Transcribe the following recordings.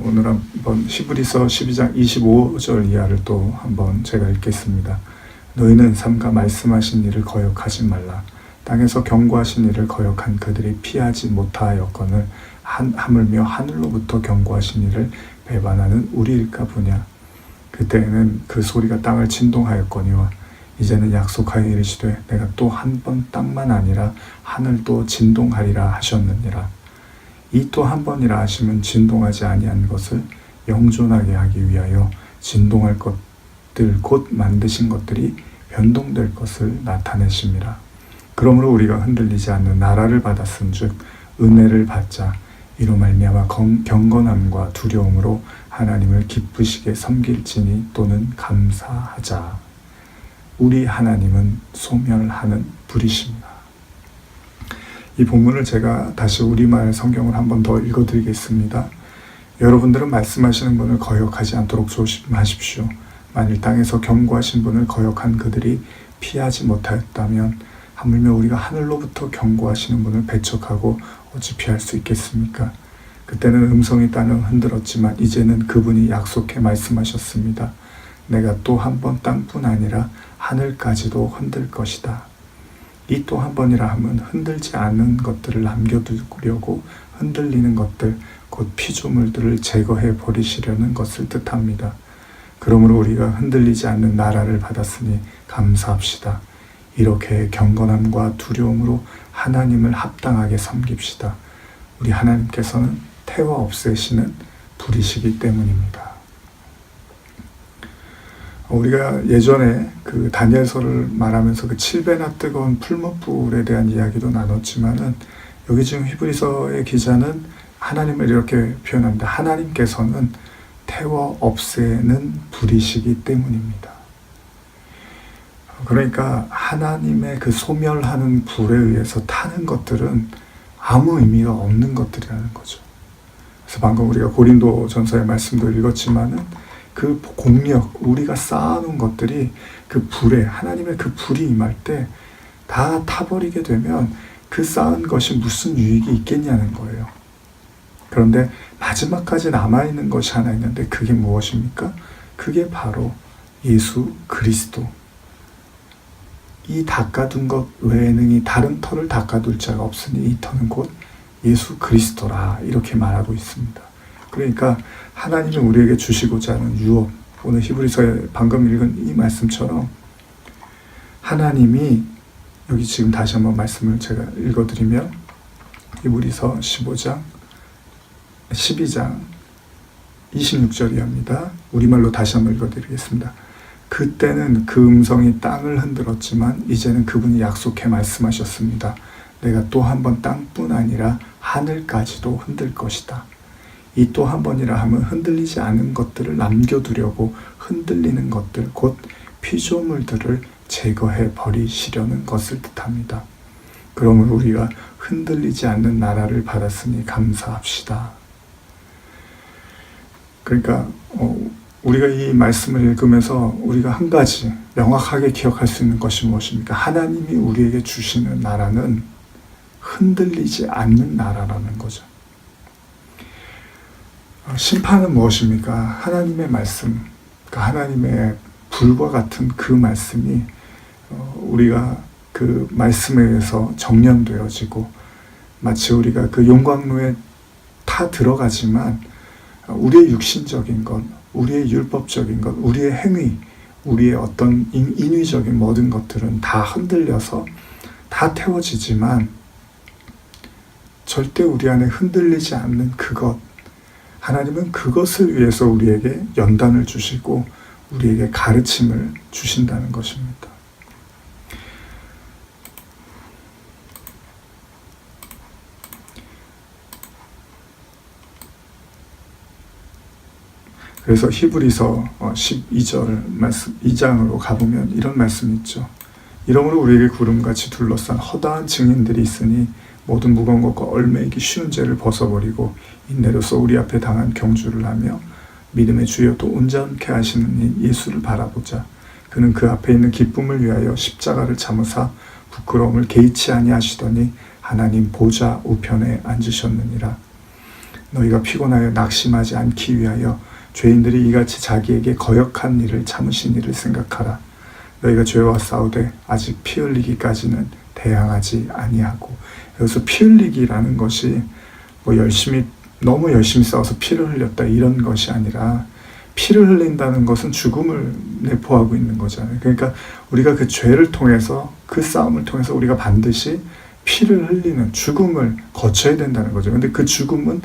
오늘 한번 히브리서 12장 25절 이하를 또 한번 제가 읽겠습니다. 너희는 삼가 말씀하신 일을 거역하지 말라. 땅에서 경고하신 일을 거역한 그들이 피하지 못하였거늘 하물며 하늘로부터 경고하신 일을 배반하는 우리일까 보냐. 그때에는 그 소리가 땅을 진동하였거니와 이제는 약속하여 이르시되 내가 또 한 번 땅만 아니라 하늘도 진동하리라 하셨느니라. 이 또 한 번이라 하시면 진동하지 아니한 것을 영존하게 하기 위하여 진동할 것들 곧 만드신 것들이 변동될 것을 나타내심이라. 그러므로 우리가 흔들리지 않는 나라를 받았은즉 은혜를 받자. 이로 말미암아 경건함과 두려움으로 하나님을 기쁘시게 섬길지니 또는 감사하자. 우리 하나님은 소멸하는 불이십니다. 이 본문을 제가 다시 우리말 성경을 한 번 더 읽어드리겠습니다. 여러분들은 말씀하시는 분을 거역하지 않도록 조심하십시오. 만일 땅에서 경고하신 분을 거역한 그들이 피하지 못하였다면 하물며 우리가 하늘로부터 경고하시는 분을 배척하고 어찌 피할 수 있겠습니까? 그때는 음성이 땅을 흔들었지만 이제는 그분이 약속해 말씀하셨습니다. 내가 또 한 번 땅뿐 아니라 하늘까지도 흔들 것이다. 이 또 한 번이라 하면 흔들지 않은 것들을 남겨두려고 흔들리는 것들, 곧 피조물들을 제거해 버리시려는 것을 뜻합니다. 그러므로 우리가 흔들리지 않는 나라를 받았으니 감사합시다. 이렇게 경건함과 두려움으로 하나님을 합당하게 섬깁시다. 우리 하나님께서는 태워 없애시는 불이시기 때문입니다. 우리가 예전에 그 다니엘서를 말하면서 그 7배나 뜨거운 풀무불에 대한 이야기도 나눴지만은 여기 지금 히브리서의 기자는 하나님을 이렇게 표현합니다. 하나님께서는 태워 없애는 불이시기 때문입니다. 그러니까 하나님의 그 소멸하는 불에 의해서 타는 것들은 아무 의미가 없는 것들이라는 거죠. 그래서 방금 우리가 고린도 전서의 말씀도 읽었지만은 그 공력, 우리가 쌓아놓은 것들이 그 불에, 하나님의 그 불이 임할 때 다 타버리게 되면 그 쌓은 것이 무슨 유익이 있겠냐는 거예요. 그런데 마지막까지 남아있는 것이 하나 있는데 그게 무엇입니까? 그게 바로 예수 그리스도. 이 닦아둔 것 외에는 이 다른 터를 닦아둘 자가 없으니 이 터는 곧 예수 그리스도라 이렇게 말하고 있습니다. 그러니까 하나님이 우리에게 주시고자 하는 유업, 오늘 히브리서에 방금 읽은 이 말씀처럼 하나님이 여기 지금 다시 한번 말씀을 제가 읽어드리면 히브리서 12장 26절이옵니다. 우리말로 다시 한번 읽어드리겠습니다. 그때는 그 음성이 땅을 흔들었지만 이제는 그분이 약속해 말씀하셨습니다. 내가 또 한 번 땅뿐 아니라 하늘까지도 흔들 것이다. 이 또 한 번이라 하면 흔들리지 않은 것들을 남겨두려고 흔들리는 것들, 곧 피조물들을 제거해 버리시려는 것을 뜻합니다. 그러므로 우리가 흔들리지 않는 나라를 받았으니 감사합시다. 그러니까 우리가 이 말씀을 읽으면서 우리가 한 가지 명확하게 기억할 수 있는 것이 무엇입니까? 하나님이 우리에게 주시는 나라는 흔들리지 않는 나라라는 거죠. 심판은 무엇입니까? 하나님의 말씀, 그러니까 하나님의 불과 같은 그 말씀이 우리가 그 말씀에 의해서 정련되어지고 마치 우리가 그 용광로에 타 들어가지만 우리의 육신적인 것, 우리의 율법적인 것, 우리의 행위, 우리의 어떤 인위적인 모든 것들은 다 흔들려서 다 태워지지만 절대 우리 안에 흔들리지 않는 그것, 하나님은 그것을 위해서 우리에게 연단을 주시고 우리에게 가르침을 주신다는 것입니다. 그래서 히브리서 2장으로 가보면 이런 말씀이 있죠. 이러므로 우리에게 구름같이 둘러싼 허다한 증인들이 있으니 모든 무거운 것과 얽매이기 쉬운 죄를 벗어버리고 인내로서 우리 앞에 당한 경주를 하며 믿음의 주여 또 온전케 하시는 예수를 바라보자. 그는 그 앞에 있는 기쁨을 위하여 십자가를 참으사 부끄러움을 개의치 아니하시더니 하나님 보좌 우편에 앉으셨느니라. 너희가 피곤하여 낙심하지 않기 위하여 죄인들이 이같이 자기에게 거역한 일을 참으신 일을 생각하라. 너희가 죄와 싸우되 아직 피 흘리기까지는 대항하지 아니하고. 여기서 피 흘리기라는 것이 뭐 너무 열심히 싸워서 피를 흘렸다 이런 것이 아니라, 피를 흘린다는 것은 죽음을 내포하고 있는 거잖아요. 그러니까 우리가 그 죄를 통해서, 그 싸움을 통해서 우리가 반드시 피를 흘리는 죽음을 거쳐야 된다는 거죠. 근데 그 죽음은,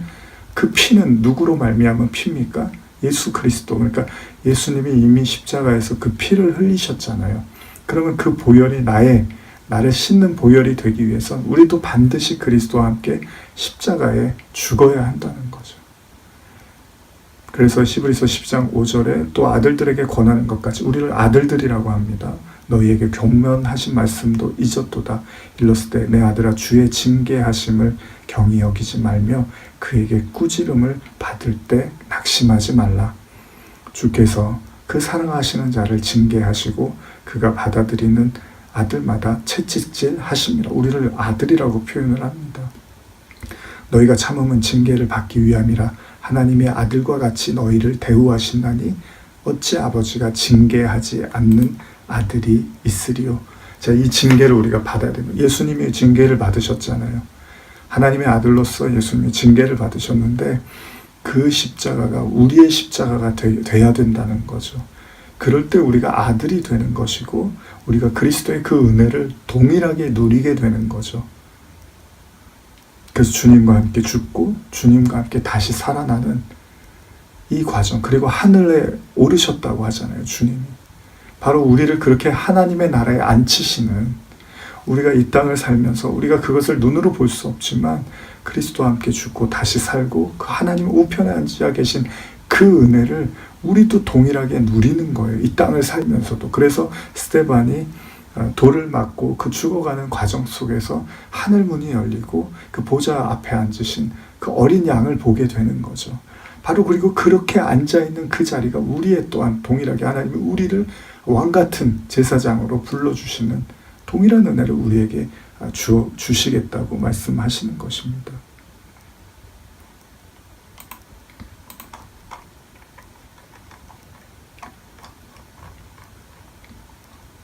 그 피는 누구로 말미암은 피입니까? 예수 그리스도. 그러니까 예수님이 이미 십자가에서 그 피를 흘리셨잖아요. 그러면 그 보혈이 나를 씻는 보혈이 되기 위해선 우리도 반드시 그리스도와 함께 십자가에 죽어야 한다는 거죠. 그래서 히브리서 10장 5절에 또 아들들에게 권하는 것까지, 우리를 아들들이라고 합니다. 너희에게 경면하신 말씀도 잊었도다. 일렀을 때 내 아들아 주의 징계하심을 경히 여기지 말며 그에게 꾸지름을 받을 때 낙심하지 말라. 주께서 그 사랑하시는 자를 징계하시고 그가 받아들이는 아들마다 채찍질 하십니다. 우리를 아들이라고 표현을 합니다. 너희가 참음은 징계를 받기 위함이라. 하나님의 아들과 같이 너희를 대우하신다니 어찌 아버지가 징계하지 않는 아들이 있으리요. 자, 이 징계를 우리가 받아야 됩니다. 예수님이 징계를 받으셨잖아요. 하나님의 아들로서 예수님이 징계를 받으셨는데 그 십자가가 우리의 십자가가 돼야 된다는 거죠. 그럴 때 우리가 아들이 되는 것이고 우리가 그리스도의 그 은혜를 동일하게 누리게 되는 거죠. 그래서 주님과 함께 죽고 주님과 함께 다시 살아나는 이 과정, 그리고 하늘에 오르셨다고 하잖아요, 주님이. 바로 우리를 그렇게 하나님의 나라에 앉히시는, 우리가 이 땅을 살면서 우리가 그것을 눈으로 볼 수 없지만 그리스도와 함께 죽고 다시 살고 그 하나님 우편에 앉아 계신 그 은혜를 우리도 동일하게 누리는 거예요, 이 땅을 살면서도. 그래서 스데반이 돌을 맞고 그 죽어가는 과정 속에서 하늘문이 열리고 그 보좌 앞에 앉으신 그 어린 양을 보게 되는 거죠. 바로 그리고 그렇게 앉아있는 그 자리가 우리의 또한 동일하게 하나님이 우리를 왕같은 제사장으로 불러주시는 동일한 은혜를 우리에게 주시겠다고 말씀하시는 것입니다.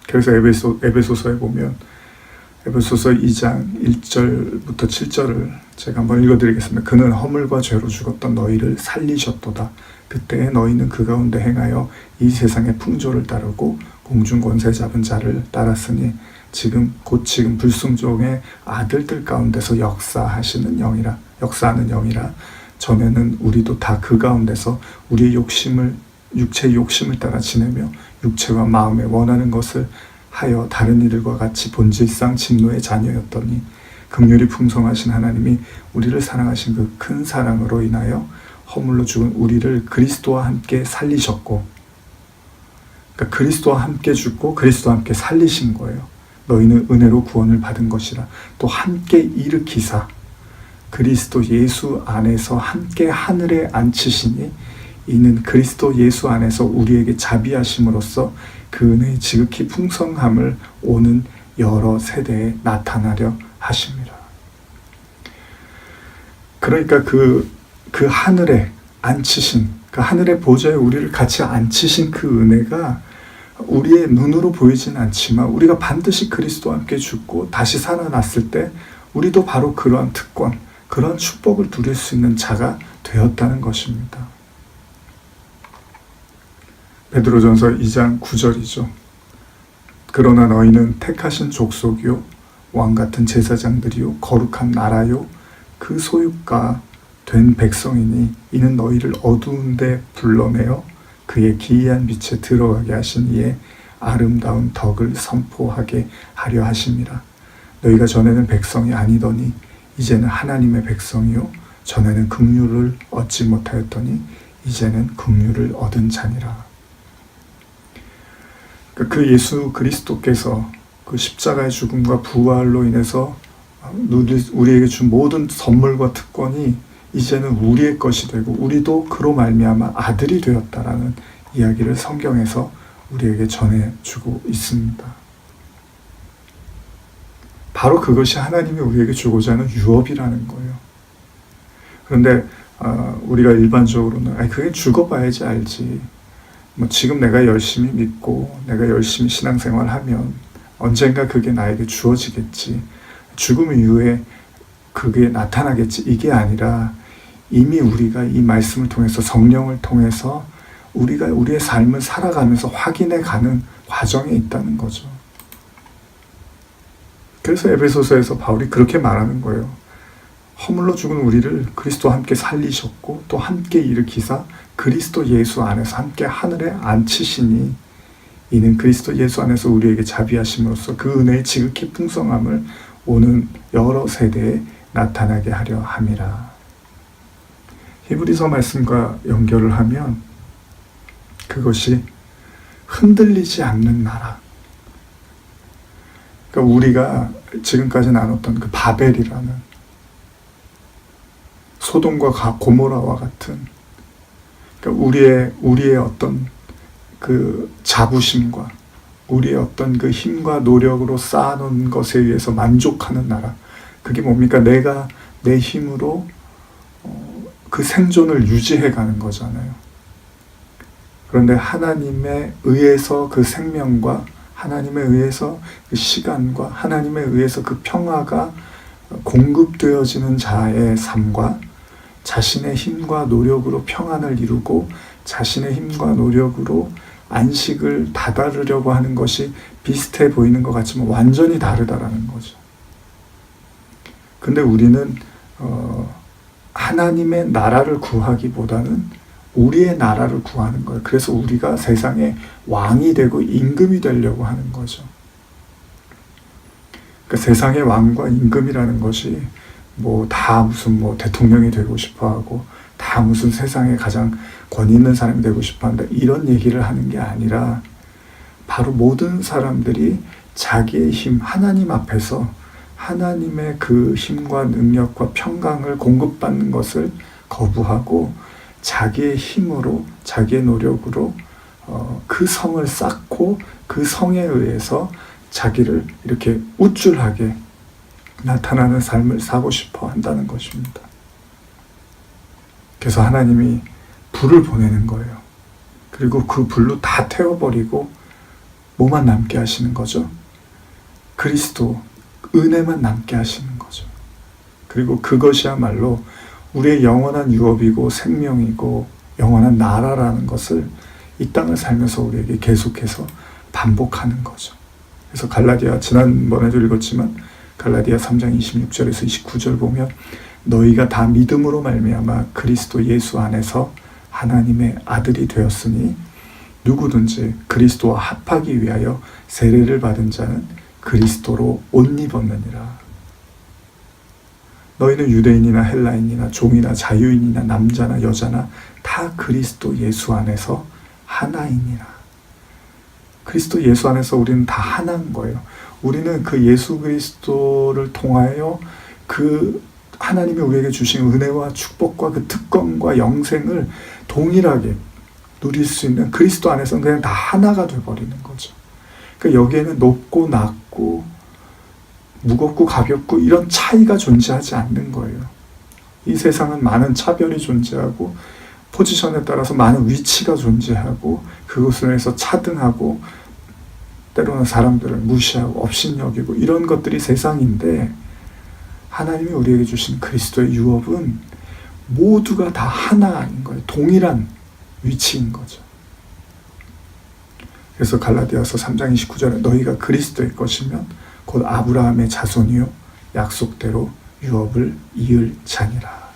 그래서 에베소서에 보면 에베소서 2장 1절부터 7절을 제가 한번 읽어드리겠습니다. 그는 허물과 죄로 죽었던 너희를 살리셨도다. 그때 너희는 그 가운데 행하여 이 세상의 풍조를 따르고 공중 권세 잡은 자를 따랐으니 지금 불순종의 아들들 가운데서 역사하는 영이라. 전에는 우리도 다 그 가운데서 우리의 육체의 욕심을 따라 지내며 육체와 마음에 원하는 것을 하여 다른 이들과 같이 본질상 진노의 자녀였더니 긍휼이 풍성하신 하나님이 우리를 사랑하신 그 큰 사랑으로 인하여 허물로 죽은 우리를 그리스도와 함께 살리셨고, 그러니까 그리스도와 함께 죽고 그리스도와 함께 살리신 거예요. 너희는 은혜로 구원을 받은 것이라. 또 함께 일으키사 그리스도 예수 안에서 함께 하늘에 앉히시니 이는 그리스도 예수 안에서 우리에게 자비하심으로써 그 은혜의 지극히 풍성함을 오는 여러 세대에 나타나려 하십니다. 그러니까 그 하늘에 앉히신, 그 하늘의 보좌에 우리를 같이 앉히신 그 은혜가 우리의 눈으로 보이진 않지만 우리가 반드시 그리스도와 함께 죽고 다시 살아났을 때 우리도 바로 그러한 특권, 그런 축복을 누릴 수 있는 자가 되었다는 것입니다. 베드로전서 2장 9절이죠. 그러나 너희는 택하신 족속이요 왕같은 제사장들이요 거룩한 나라요 그 소유가 된 백성이니 이는 너희를 어두운 데 불러내어 그의 기이한 빛에 들어가게 하신 이의 아름다운 덕을 선포하게 하려 하심이라. 너희가 전에는 백성이 아니더니 이제는 하나님의 백성이요 전에는 긍휼을 얻지 못하였더니 이제는 긍휼을 얻은 자니라. 그 예수 그리스도께서 그 십자가의 죽음과 부활로 인해서 우리에게 준 모든 선물과 특권이 이제는 우리의 것이 되고 우리도 그로 말미암아 아들이 되었다라는 이야기를 성경에서 우리에게 전해주고 있습니다. 바로 그것이 하나님이 우리에게 주고자 하는 유업이라는 거예요. 그런데 우리가 일반적으로는 그게 죽어봐야지 알지. 뭐 지금 내가 열심히 믿고 내가 열심히 신앙생활하면 언젠가 그게 나에게 주어지겠지. 죽음 이후에 그게 나타나겠지. 이게 아니라 이미 우리가 이 말씀을 통해서 성령을 통해서 우리가 우리의 삶을 살아가면서 확인해 가는 과정에 있다는 거죠. 그래서 에베소서에서 바울이 그렇게 말하는 거예요. 허물로 죽은 우리를 그리스도와 함께 살리셨고 또 함께 일으키사 그리스도 예수 안에서 함께 하늘에 앉히시니 이는 그리스도 예수 안에서 우리에게 자비하심으로써 그 은혜의 지극히 풍성함을 오는 여러 세대에 나타나게 하려 함이라. 히브리서 말씀과 연결을 하면 그것이 흔들리지 않는 나라. 그러니까 우리가 지금까지 나눴던 그 바벨이라는 소돔과 고모라와 같은 그러니까 우리의 어떤 그 자부심과 우리의 어떤 그 힘과 노력으로 쌓아놓은 것에 의해서 만족하는 나라. 그게 뭡니까? 내가 내 힘으로 그 생존을 유지해 가는 거잖아요. 그런데 하나님에 의해서 그 생명과 하나님에 의해서 그 시간과 하나님에 의해서 그 평화가 공급되어지는 자의 삶과 자신의 힘과 노력으로 평안을 이루고 자신의 힘과 노력으로 안식을 다다르려고 하는 것이 비슷해 보이는 것 같지만 완전히 다르다라는 거죠. 근데 우리는 하나님의 나라를 구하기보다는 우리의 나라를 구하는 거예요. 그래서 우리가 세상에 왕이 되고 임금이 되려고 하는 거죠. 그러니까 세상의 왕과 임금이라는 것이 다 무슨 대통령이 되고 싶어 하고 다 무슨 세상에 가장 권위 있는 사람이 되고 싶어 한다. 이런 얘기를 하는 게 아니라 바로 모든 사람들이 자기의 힘, 하나님 앞에서 하나님의 그 힘과 능력과 평강을 공급받는 것을 거부하고 자기의 힘으로 자기의 노력으로 그 성을 쌓고 그 성에 의해서 자기를 이렇게 우쭐하게 나타나는 삶을 사고 싶어 한다는 것입니다. 그래서 하나님이 불을 보내는 거예요. 그리고 그 불로 다 태워버리고 뭐만 남게 하시는 거죠? 그리스도, 은혜만 남게 하시는 거죠. 그리고 그것이야말로 우리의 영원한 유업이고 생명이고 영원한 나라라는 것을 이 땅을 살면서 우리에게 계속해서 반복하는 거죠. 그래서 갈라디아, 지난번에도 읽었지만 갈라디아 3장 26절에서 29절 보면 너희가 다 믿음으로 말미암아 그리스도 예수 안에서 하나님의 아들이 되었으니 누구든지 그리스도와 합하기 위하여 세례를 받은 자는 그리스도로 옷 입었느니라. 너희는 유대인이나 헬라인이나 종이나 자유인이나 남자나 여자나 다 그리스도 예수 안에서 하나이니라. 그리스도 예수 안에서 우리는 다 하나인 거예요. 우리는 그 예수 그리스도를 통하여 그 하나님이 우리에게 주신 은혜와 축복과 그 특권과 영생을 동일하게 누릴 수 있는 그리스도 안에서는 그냥 다 하나가 돼버리는 거죠. 그러니까 여기에는 높고 낮고 무겁고 가볍고 이런 차이가 존재하지 않는 거예요. 이 세상은 많은 차별이 존재하고 포지션에 따라서 많은 위치가 존재하고 그것에서 차등하고 때로는 사람들을 무시하고 업신여기고 이런 것들이 세상인데 하나님이 우리에게 주신 그리스도의 유업은 모두가 다 하나인 거예요. 동일한 위치인 거죠. 그래서 갈라디아서 3장 29절에 너희가 그리스도의 것이면 곧 아브라함의 자손이요 약속대로 유업을 이을 자니라.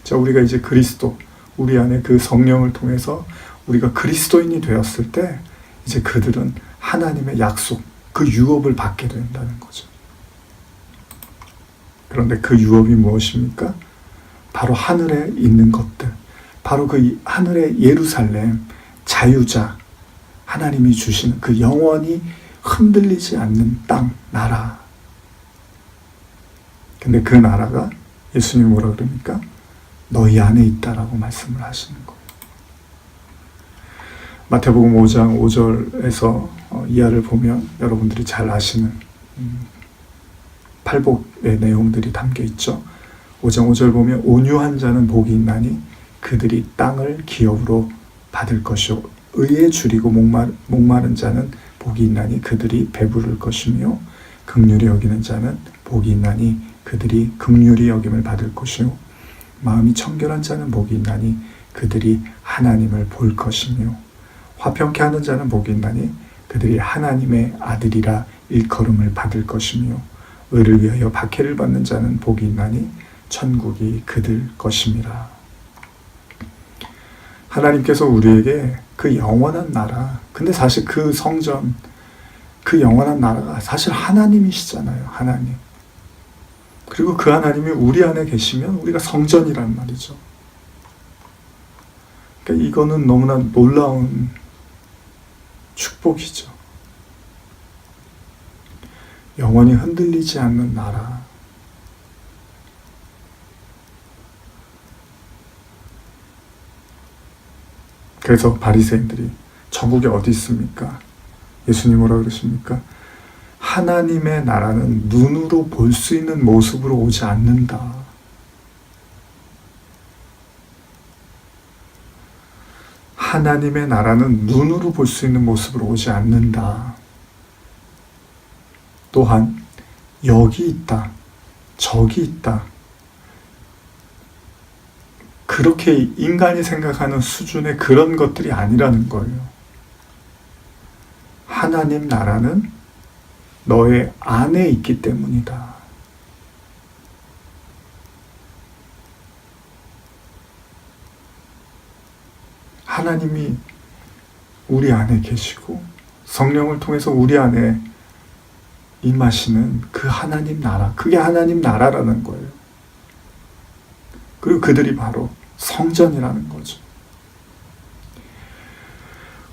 자, 우리가 이제 그리스도, 우리 안에 그 성령을 통해서 우리가 그리스도인이 되었을 때 이제 그들은 하나님의 약속, 그 유업을 받게 된다는 거죠. 그런데 그 유업이 무엇입니까? 바로 하늘에 있는 것들, 바로 그 하늘의 예루살렘, 자유자, 하나님이 주시는 그 영원히 흔들리지 않는 땅, 나라. 근데 그 나라가 예수님이 뭐라 그럽니까? 너희 안에 있다라고 말씀을 하시는 거예요. 마태복음 5장 5절에서 이하를 보면 여러분들이 잘 아시는 팔복의 내용들이 담겨 있죠. 5장 5절 보면 온유한 자는 복이 있나니 그들이 땅을 기업으로 받을 것이요 의에 줄이고 목마른 자는 복이 있나니 그들이 배부를 것이며 긍휼히 여기는 자는 복이 있나니 그들이 긍휼히 여김을 받을 것이요 마음이 청결한 자는 복이 있나니 그들이 하나님을 볼 것이며 화평케 하는 자는 복이 있나니 그들이 하나님의 아들이라 일컬음을 받을 것이며 의를 위하여 박해를 받는 자는 복이 있나니 천국이 그들 것임이라. 하나님께서 우리에게 그 영원한 나라, 근데 사실 그 성전, 그 영원한 나라가 사실 하나님이시잖아요. 하나님. 그리고 그 하나님이 우리 안에 계시면 우리가 성전이란 말이죠. 그러니까 이거는 너무나 놀라운 축복이죠. 영원히 흔들리지 않는 나라. 그래서 바리새인들이 천국이 어디 있습니까? 예수님 뭐라 그러십니까? 하나님의 나라는 눈으로 볼 수 있는 모습으로 오지 않는다. 하나님의 나라는 눈으로 볼 수 있는 모습으로 오지 않는다. 또한 여기 있다, 저기 있다. 그렇게 인간이 생각하는 수준의 그런 것들이 아니라는 거예요. 하나님 나라는 너의 안에 있기 때문이다. 하나님이 우리 안에 계시고 성령을 통해서 우리 안에 임하시는 그 하나님 나라, 그게 하나님 나라라는 거예요. 그리고 그들이 바로 성전이라는 거죠.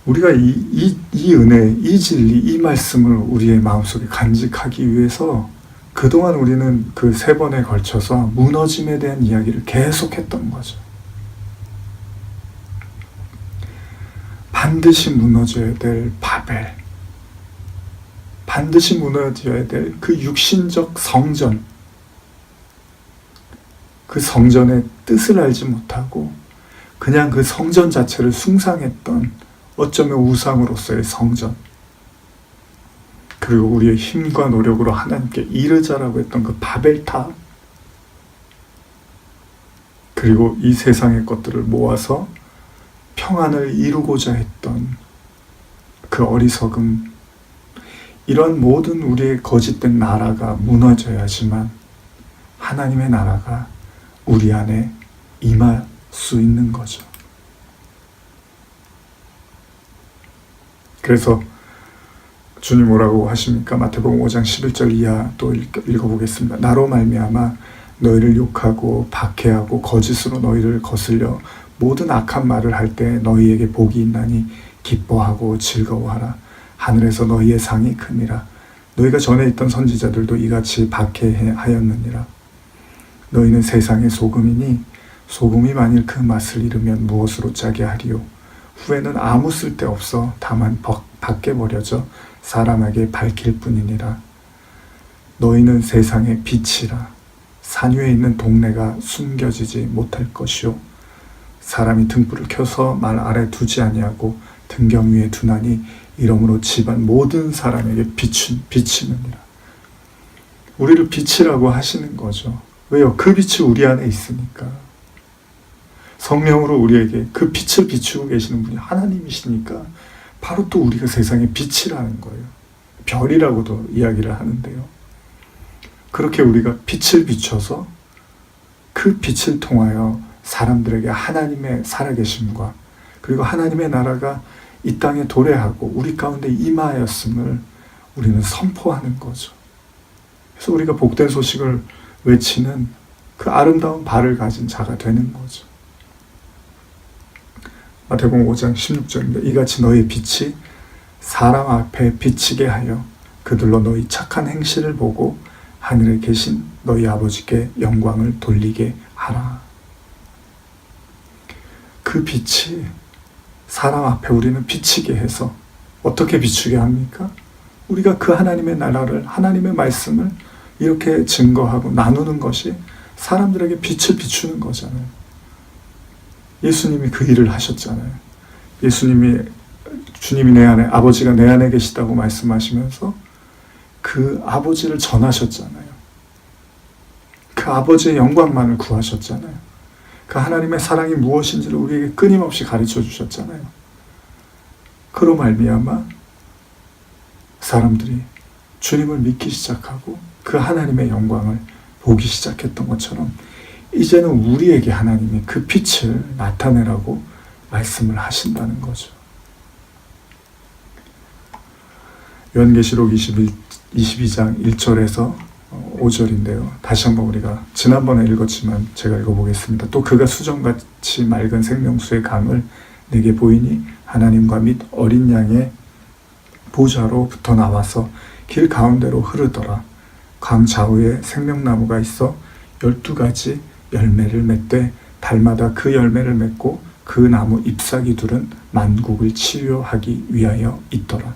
우리가 이 은혜, 이 진리, 이 말씀을 우리의 마음속에 간직하기 위해서 그동안 우리는 그 3번에 걸쳐서 무너짐에 대한 이야기를 계속했던 거죠. 반드시 무너져야 될 바벨, 반드시 무너져야 될 그 육신적 성전, 그 성전의 뜻을 알지 못하고 그냥 그 성전 자체를 숭상했던 어쩌면 우상으로서의 성전, 그리고 우리의 힘과 노력으로 하나님께 이르자라고 했던 그 바벨탑, 그리고 이 세상의 것들을 모아서 평안을 이루고자 했던 그 어리석음, 이런 모든 우리의 거짓된 나라가 무너져야지만 하나님의 나라가 우리 안에 임할 수 있는 거죠. 그래서 주님 뭐라고 하십니까? 마태복음 5장 11절 이하 또 읽어보겠습니다. 나로 말미암아 너희를 욕하고 박해하고 거짓으로 너희를 거슬려 모든 악한 말을 할 때 너희에게 복이 있나니 기뻐하고 즐거워하라. 하늘에서 너희의 상이 크니라. 너희가 전에 있던 선지자들도 이같이 박해하였느니라. 너희는 세상의 소금이니 소금이 만일 그 맛을 잃으면 무엇으로 짜게 하리요. 후에는 아무 쓸데없어 다만 밖에 버려져 사람에게 밝힐 뿐이니라. 너희는 세상의 빛이라. 산 위에 있는 동네가 숨겨지지 못할 것이요. 사람이 등불을 켜서 말 아래 두지 아니하고 등경 위에 두나니 이러므로 집안 모든 사람에게 비치느니라. 우리를 빛이라고 하시는 거죠. 왜요? 그 빛이 우리 안에 있으니까. 성령으로 우리에게 그 빛을 비추고 계시는 분이 하나님이시니까 바로 또 우리가 세상의 빛이라는 거예요. 별이라고도 이야기를 하는데요. 그렇게 우리가 빛을 비춰서 그 빛을 통하여 사람들에게 하나님의 살아계심과 그리고 하나님의 나라가 이 땅에 도래하고 우리 가운데 임하였음을 우리는 선포하는 거죠. 그래서 우리가 복된 소식을 외치는 그 아름다운 발을 가진 자가 되는 거죠. 마태복음 5장 16절입니다. 이같이 너희 빛이 사람 앞에 비치게 하여 그들로 너희 착한 행실을 보고 하늘에 계신 너희 아버지께 영광을 돌리게 하라. 그 빛이 사람 앞에 우리는 비치게 해서 어떻게 비추게 합니까? 우리가 그 하나님의 나라를, 하나님의 말씀을 이렇게 증거하고 나누는 것이 사람들에게 빛을 비추는 거잖아요. 예수님이 그 일을 하셨잖아요. 주님이 내 안에, 아버지가 내 안에 계시다고 말씀하시면서 그 아버지를 전하셨잖아요. 그 아버지의 영광만을 구하셨잖아요. 그 하나님의 사랑이 무엇인지를 우리에게 끊임없이 가르쳐 주셨잖아요. 그로 말미암아 사람들이 주님을 믿기 시작하고 그 하나님의 영광을 보기 시작했던 것처럼 이제는 우리에게 하나님이 그 빛을 나타내라고 말씀을 하신다는 거죠. 요한계시록 22장 1절에서 5절인데요. 다시 한번 우리가 지난번에 읽었지만 제가 읽어보겠습니다. 또 그가 수정같이 맑은 생명수의 강을 내게 보이니 하나님과 및 어린 양의 보좌로부터 나와서 길 가운데로 흐르더라. 강 좌우에 생명나무가 있어 12가지 열매를 맺되 달마다 그 열매를 맺고 그 나무 잎사귀 둘은 만국을 치유하기 위하여 있더라.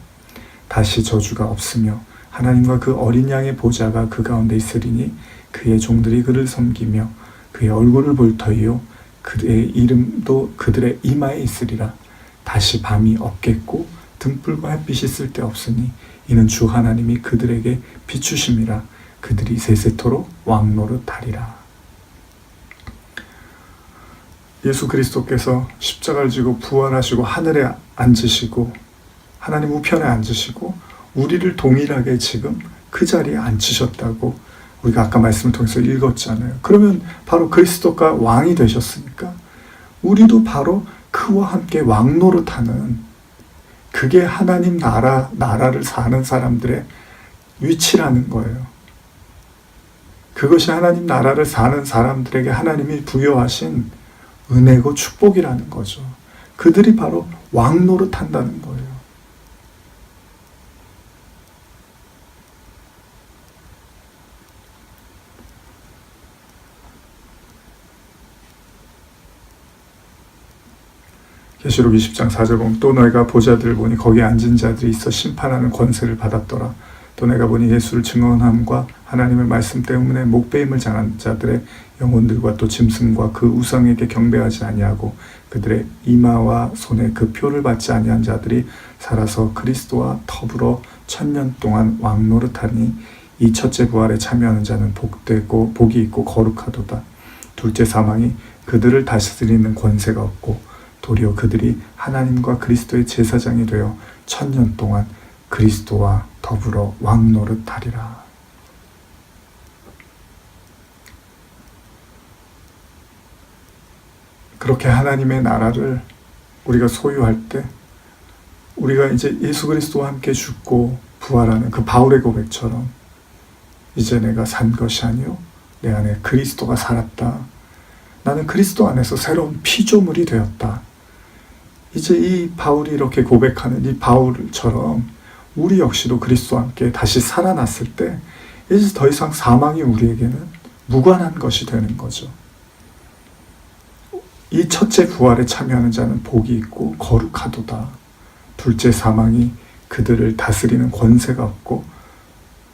다시 저주가 없으며 하나님과 그 어린 양의 보좌가 그 가운데 있으리니 그의 종들이 그를 섬기며 그의 얼굴을 볼 터이요 그의 이름도 그들의 이마에 있으리라. 다시 밤이 없겠고 등불과 햇빛이 쓸데없으니 이는 주 하나님이 그들에게 비추심이라. 그들이 세세토록 왕노릇하리라. 예수 그리스도께서 십자가를 지고 부활하시고 하늘에 앉으시고 하나님 우편에 앉으시고 우리를 동일하게 지금 그 자리에 앉히셨다고 우리가 아까 말씀을 통해서 읽었잖아요. 그러면 바로 그리스도가 왕이 되셨으니까 우리도 바로 그와 함께 왕노릇하는, 그게 하나님 나라를 사는 사람들의 위치라는 거예요. 그것이 하나님 나라를 사는 사람들에게 하나님이 부여하신 은혜고 축복이라는 거죠. 그들이 바로 왕노릇한다는 거예요. 계시록 20장 4절 보면 또 내가 보좌들을 보니 거기에 앉은 자들이 있어 심판하는 권세를 받았더라. 또 내가 보니 예수를 증언함과 하나님의 말씀 때문에 목배임을 당한 자들의 영혼들과 또 짐승과 그 우상에게 경배하지 아니하고 그들의 이마와 손에 그 표를 받지 아니한 자들이 살아서 그리스도와 더불어 1000년 동안 왕노릇하니 이 첫째 부활에 참여하는 자는 복되고 복이 있고 거룩하도다. 둘째 사망이 그들을 다스리는 권세가 없고 도리어 그들이 하나님과 그리스도의 제사장이 되어 1000년 동안 그리스도와 더불어 왕노릇하리라. 그렇게 하나님의 나라를 우리가 소유할 때 우리가 이제 예수 그리스도와 함께 죽고 부활하는 그 바울의 고백처럼 이제 내가 산 것이 아니요 내 안에 그리스도가 살았다. 나는 그리스도 안에서 새로운 피조물이 되었다. 이제 이 바울이 이렇게 고백하는 이 바울처럼 우리 역시도 그리스도와 함께 다시 살아났을 때 이제 더 이상 사망이 우리에게는 무관한 것이 되는 거죠. 이 첫째 부활에 참여하는 자는 복이 있고 거룩하도다. 둘째 사망이 그들을 다스리는 권세가 없고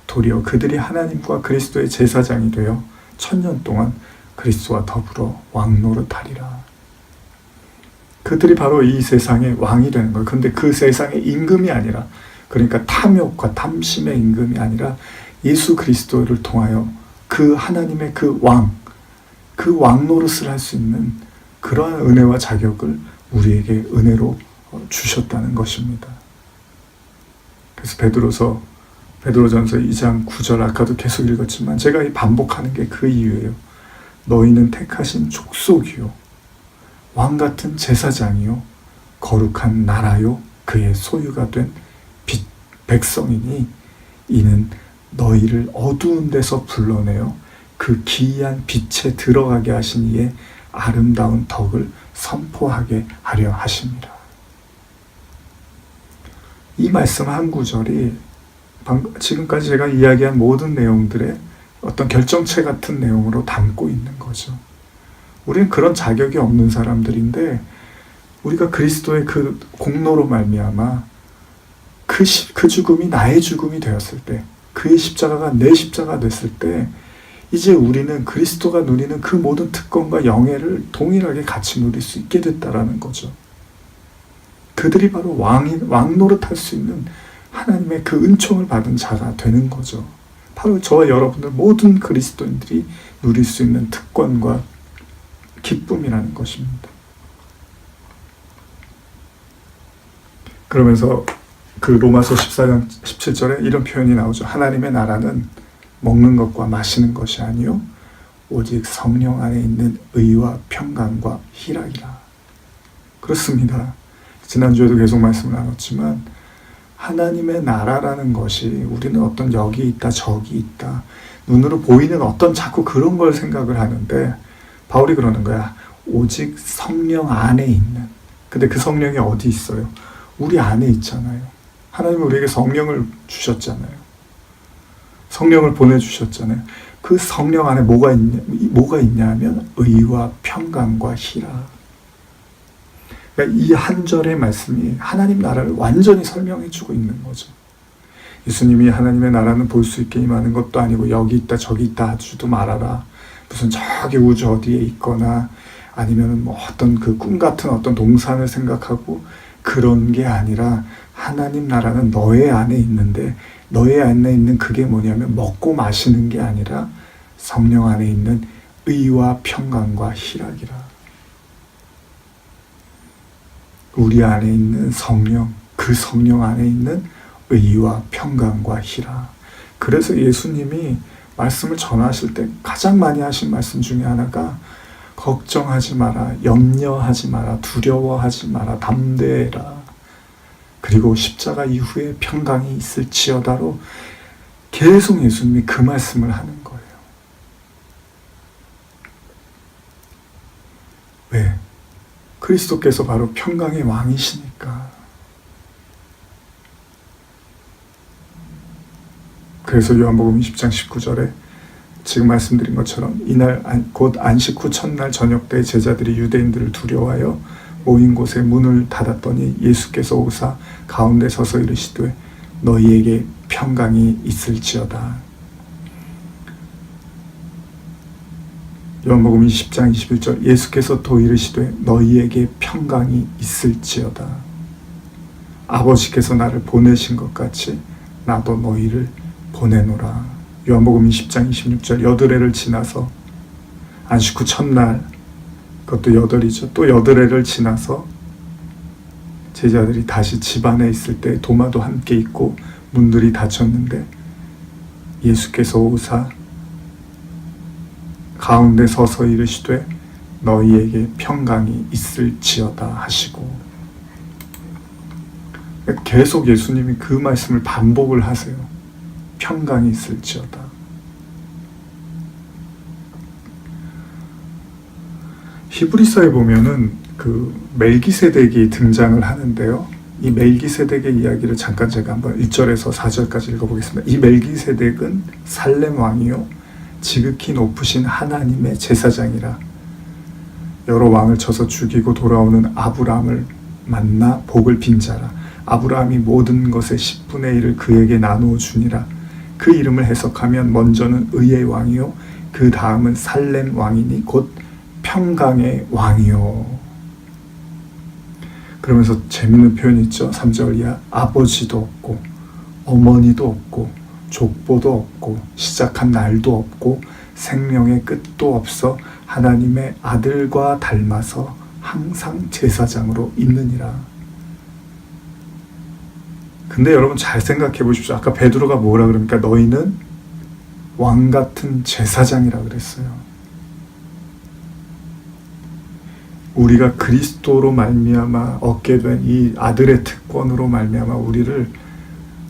도리어 그들이 하나님과 그리스도의 제사장이 되어 1000년 동안 그리스도와 더불어 왕노릇하리라. 그들이 바로 이 세상의 왕이 되는 거예요. 그런데 그 세상의 임금이 아니라, 그러니까 탐욕과 탐심의 임금이 아니라 예수 그리스도를 통하여 그 하나님의 그 왕노릇을 할 수 있는 그러한 은혜와 자격을 우리에게 은혜로 주셨다는 것입니다. 그래서 베드로전서 2장 9절 아까도 계속 읽었지만 제가 반복하는 게 그 이유예요. 너희는 택하신 족속이요 왕같은 제사장이요 거룩한 나라요 그의 소유가 된 백성이니 이는 너희를 어두운 데서 불러내어 그 기이한 빛에 들어가게 하신 이의 아름다운 덕을 선포하게 하려 하십니다. 이 말씀 한 구절이 지금까지 제가 이야기한 모든 내용들의 어떤 결정체 같은 내용으로 담고 있는 거죠. 우리는 그런 자격이 없는 사람들인데 우리가 그리스도의 그 공로로 말미암아 그 죽음이 나의 죽음이 되었을 때, 그의 십자가가 내 십자가 됐을 때 이제 우리는 그리스도가 누리는 그 모든 특권과 영예를 동일하게 같이 누릴 수 있게 됐다라는 거죠. 그들이 바로 왕 노릇할 수 있는 하나님의 그 은총을 받은 자가 되는 거죠. 바로 저와 여러분들 모든 그리스도인들이 누릴 수 있는 특권과 기쁨이라는 것입니다. 그러면서 그 로마서 14장 17절에 이런 표현이 나오죠. 하나님의 나라는 먹는 것과 마시는 것이 아니요 오직 성령 안에 있는 의와 평강과 희락이라. 그렇습니다. 지난주에도 계속 말씀을 나눴지만 하나님의 나라라는 것이 우리는 어떤 여기 있다 저기 있다 눈으로 보이는 어떤 자꾸 그런 걸 생각을 하는데 바울이 그러는 거야. 오직 성령 안에 있는. 근데 그 성령이 어디 있어요? 우리 안에 있잖아요. 하나님은 우리에게 성령을 주셨잖아요. 성령을 보내주셨잖아요. 그 성령 안에 뭐가 있냐 하면 의와 평강과 희락. 그러니까 이 한 절의 말씀이 하나님 나라를 완전히 설명해주고 있는 거죠. 예수님이 하나님의 나라는 볼 수 있게 임하는 것도 아니고 여기 있다 저기 있다 하지도 말아라. 무슨 저기 우주 어디에 있거나 아니면 뭐 어떤 그 꿈 같은 어떤 동산을 생각하고 그런 게 아니라 하나님 나라는 너의 안에 있는데 너의 안에 있는 그게 뭐냐면 먹고 마시는 게 아니라 성령 안에 있는 의와 평강과 희락이라. 우리 안에 있는 성령, 그 성령 안에 있는 의와 평강과 희락. 그래서 예수님이 말씀을 전하실 때 가장 많이 하신 말씀 중에 하나가 걱정하지 마라, 염려하지 마라, 두려워하지 마라, 담대해라. 그리고 십자가 이후에 평강이 있을지어다로 계속 예수님이 그 말씀을 하는 거예요. 왜? 그리스도께서 바로 평강의 왕이시니까. 그래서 요한복음 20장 19절에 지금 말씀드린 것처럼 이날 곧 안식 후 첫날 저녁 때 제자들이 유대인들을 두려워하여 모인 곳에 문을 닫았더니 예수께서 오사 가운데 서서 이르시되 너희에게 평강이 있을지어다. 요한복음 20장 21절 예수께서 또 이르시되 너희에게 평강이 있을지어다. 아버지께서 나를 보내신 것 같이 나도 너희를 보내노라. 요한복음 20장 26절 여드레를 지나서 안식 후 첫날 그것도 여덟이죠. 또 여드레를 지나서 제자들이 다시 집 안에 있을 때 도마도 함께 있고 문들이 닫혔는데 예수께서 오사 가운데 서서 이르시되 너희에게 평강이 있을지어다 하시고 계속 예수님이 그 말씀을 반복을 하세요. 평강이 있을지어다. 히브리서에 보면은 그 멜기세덱이 등장을 하는데요. 이 멜기세덱의 이야기를 잠깐 제가 한번 1절에서 4절까지 읽어보겠습니다. 이 멜기세덱은 살렘 왕이요 지극히 높으신 하나님의 제사장이라. 여러 왕을 쳐서 죽이고 돌아오는 아브라함을 만나 복을 빈 자라. 아브라함이 모든 것의 10분의 1을 그에게 나누어 주니라. 그 이름을 해석하면 먼저는 의의 왕이요 그 다음은 살렘 왕이니 곧 평강의 왕이요. 그러면서 재밌는 표현이 있죠. 3절 이하 아버지도 없고 어머니도 없고 족보도 없고 시작한 날도 없고 생명의 끝도 없어 하나님의 아들과 닮아서 항상 제사장으로 있느니라. 근데 여러분 잘 생각해 보십시오. 아까 베드로가 뭐라 그럽니까? 너희는 왕 같은 제사장이라 그랬어요. 우리가 그리스도로 말미암아 얻게 된 이 아들의 특권으로 말미암아 우리를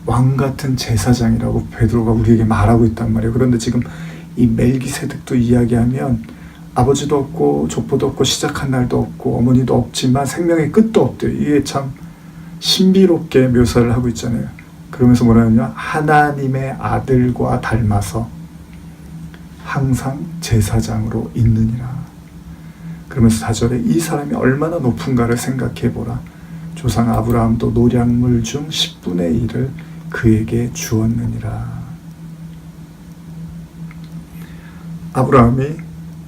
왕 같은 제사장이라고 베드로가 우리에게 말하고 있단 말이에요. 그런데 지금 이 멜기세덱도 이야기하면 아버지도 없고 족보도 없고 시작한 날도 없고 어머니도 없지만 생명의 끝도 없대요. 이게 참 신비롭게 묘사를 하고 있잖아요. 그러면서 뭐라 하냐? 하나님의 아들과 닮아서 항상 제사장으로 있느니라. 그러면서 4절에 이 사람이 얼마나 높은가를 생각해보라. 조상 아브라함도 노량물 중 10분의 1을 그에게 주었느니라. 아브라함이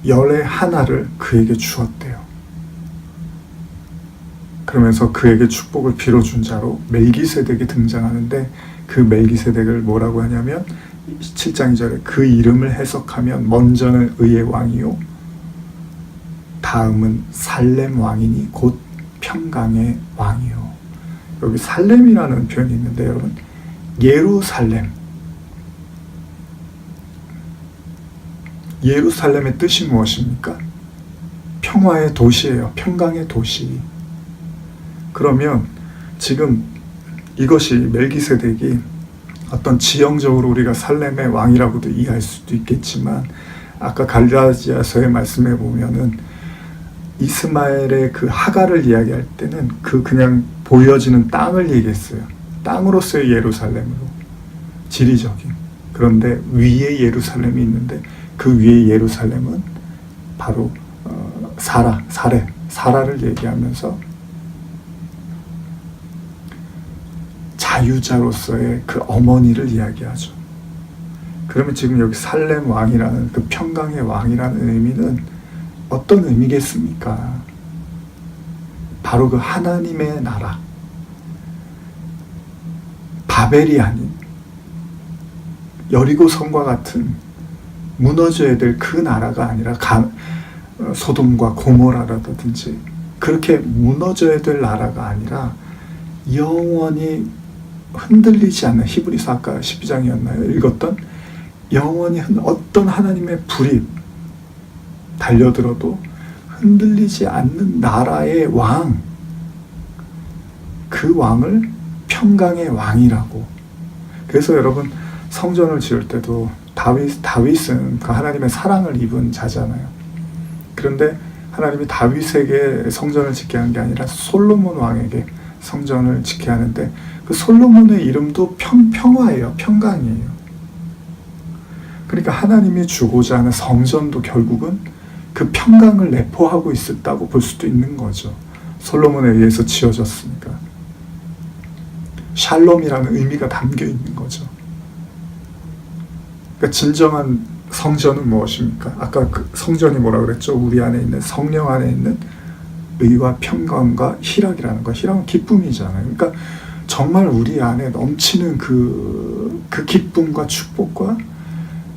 열의 하나를 그에게 주었대요. 그러면서 그에게 축복을 빌어준 자로 멜기세덱이 등장하는데, 그 멜기세덱을 뭐라고 하냐면 7장 2절에 그 이름을 해석하면 먼저는 의의 왕이요 다음은 살렘 왕이니 곧 평강의 왕이요. 여기 살렘이라는 표현이 있는데, 여러분, 예루살렘의 뜻이 무엇입니까? 평화의 도시예요. 평강의 도시. 그러면 지금 이것이 멜기세덱이 어떤 지형적으로 우리가 살렘의 왕이라고도 이해할 수도 있겠지만, 아까 갈라디아서의 말씀에 보면은 이스마엘의 그 하가를 이야기할 때는 그 그냥 보여지는 땅을 얘기했어요. 땅으로서의 예루살렘으로, 지리적인. 그런데 위에 예루살렘이 있는데 그 위에 예루살렘은 바로 사라를 얘기하면서 자유자로서의 그 어머니를 이야기하죠. 그러면 지금 여기 살렘 왕이라는, 그 평강의 왕이라는 의미는 어떤 의미겠습니까? 바로 그 하나님의 나라, 바벨이 아닌 여리고성과 같은 무너져야 될 그 나라가 아니라 소돔과 고모라라든지 그렇게 무너져야 될 나라가 아니라 영원히 흔들리지 않는, 히브리서 아까 12장이었나요? 읽었던 영원히 어떤 하나님의 불이 달려들어도 흔들리지 않는 나라의 왕, 그 왕을 평강의 왕이라고. 그래서 여러분, 성전을 지을 때도 다윗은 그 하나님의 사랑을 입은 자잖아요. 그런데 하나님이 다윗에게 성전을 짓게 한 게 아니라 솔로몬 왕에게 성전을 짓게 하는데, 그 솔로몬의 이름도 평화예요. 평강이에요. 그러니까 하나님이 주고자 하는 성전도 결국은 그 평강을 내포하고 있었다고 볼 수도 있는 거죠. 솔로몬에 의해서 지어졌으니까. 샬롬이라는 의미가 담겨 있는 거죠. 그러니까 진정한 성전은 무엇입니까? 아까 그 성전이 뭐라 그랬죠? 우리 안에 있는, 성령 안에 있는 의와 평강과 희락이라는 거. 희락은 기쁨이잖아요. 그러니까 정말 우리 안에 넘치는 그 기쁨과 축복과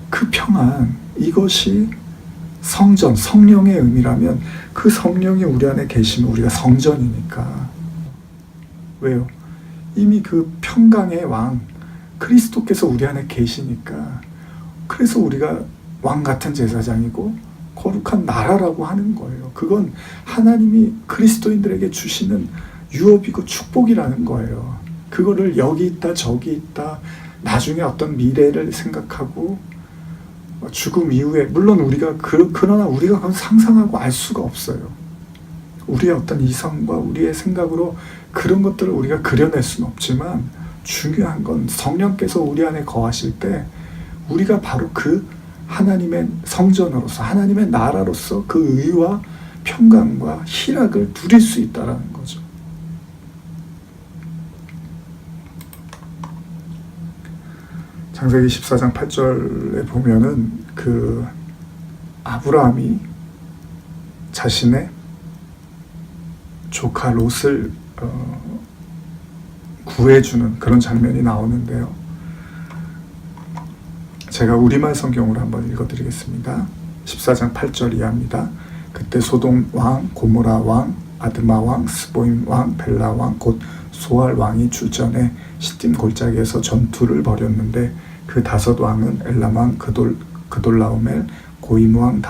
그 평안, 이것이 성전, 성령의 의미라면 그 성령이 우리 안에 계시면 우리가 성전이니까. 왜요? 이미 그 평강의 왕 그리스도께서 우리 안에 계시니까. 그래서 우리가 왕 같은 제사장이고 거룩한 나라라고 하는 거예요. 그건 하나님이 그리스도인들에게 주시는 유업이고 축복이라는 거예요. 그거를 여기 있다 저기 있다, 나중에 어떤 미래를 생각하고 죽음 이후에, 물론 우리가 그러나 우리가 그건 상상하고 알 수가 없어요. 우리의 어떤 이성과 우리의 생각으로 그런 것들을 우리가 그려낼 수는 없지만, 중요한 건 성령께서 우리 안에 거하실 때 우리가 바로 그 하나님의 성전으로서, 하나님의 나라로서 그 의와 평강과 희락을 누릴 수 있다는 거죠. 창세기 14장 8절에 보면은 그 아브라함이 자신의 조카 롯을 구해주는 그런 장면이 나오는데요. 제가 우리말 성경으로 한번 읽어드리겠습니다. 14장 8절 이하입니다. 그때 소돔 왕, 고모라 왕, 아드마 왕, 스보임 왕, 벨라 왕, 곧 소알 왕이 출전해 시딤 골짜기에서 전투를 벌였는데, 그 5 왕은 엘람 왕 그돌라오멜, 고임 왕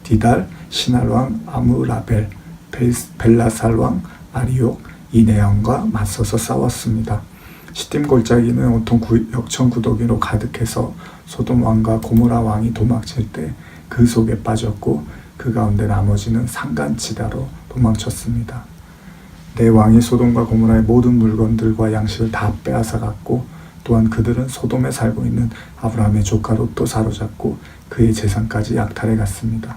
디달, 시날 왕 아무라벨, 벨라살 왕 아리옥, 이네양과 맞서서 싸웠습니다. 시딤 골짜기는 온통 역청구더기로 가득해서 소돔 왕과 고모라 왕이 도망칠 때 그 속에 빠졌고, 그 가운데 나머지는 산간지다로 도망쳤습니다. 내 왕이 소돔과 고모라의 모든 물건들과 양식을 다 빼앗아갔고, 또한 그들은 소돔에 살고 있는 아브라함의 조카 롯도 사로잡고 그의 재산까지 약탈해 갔습니다.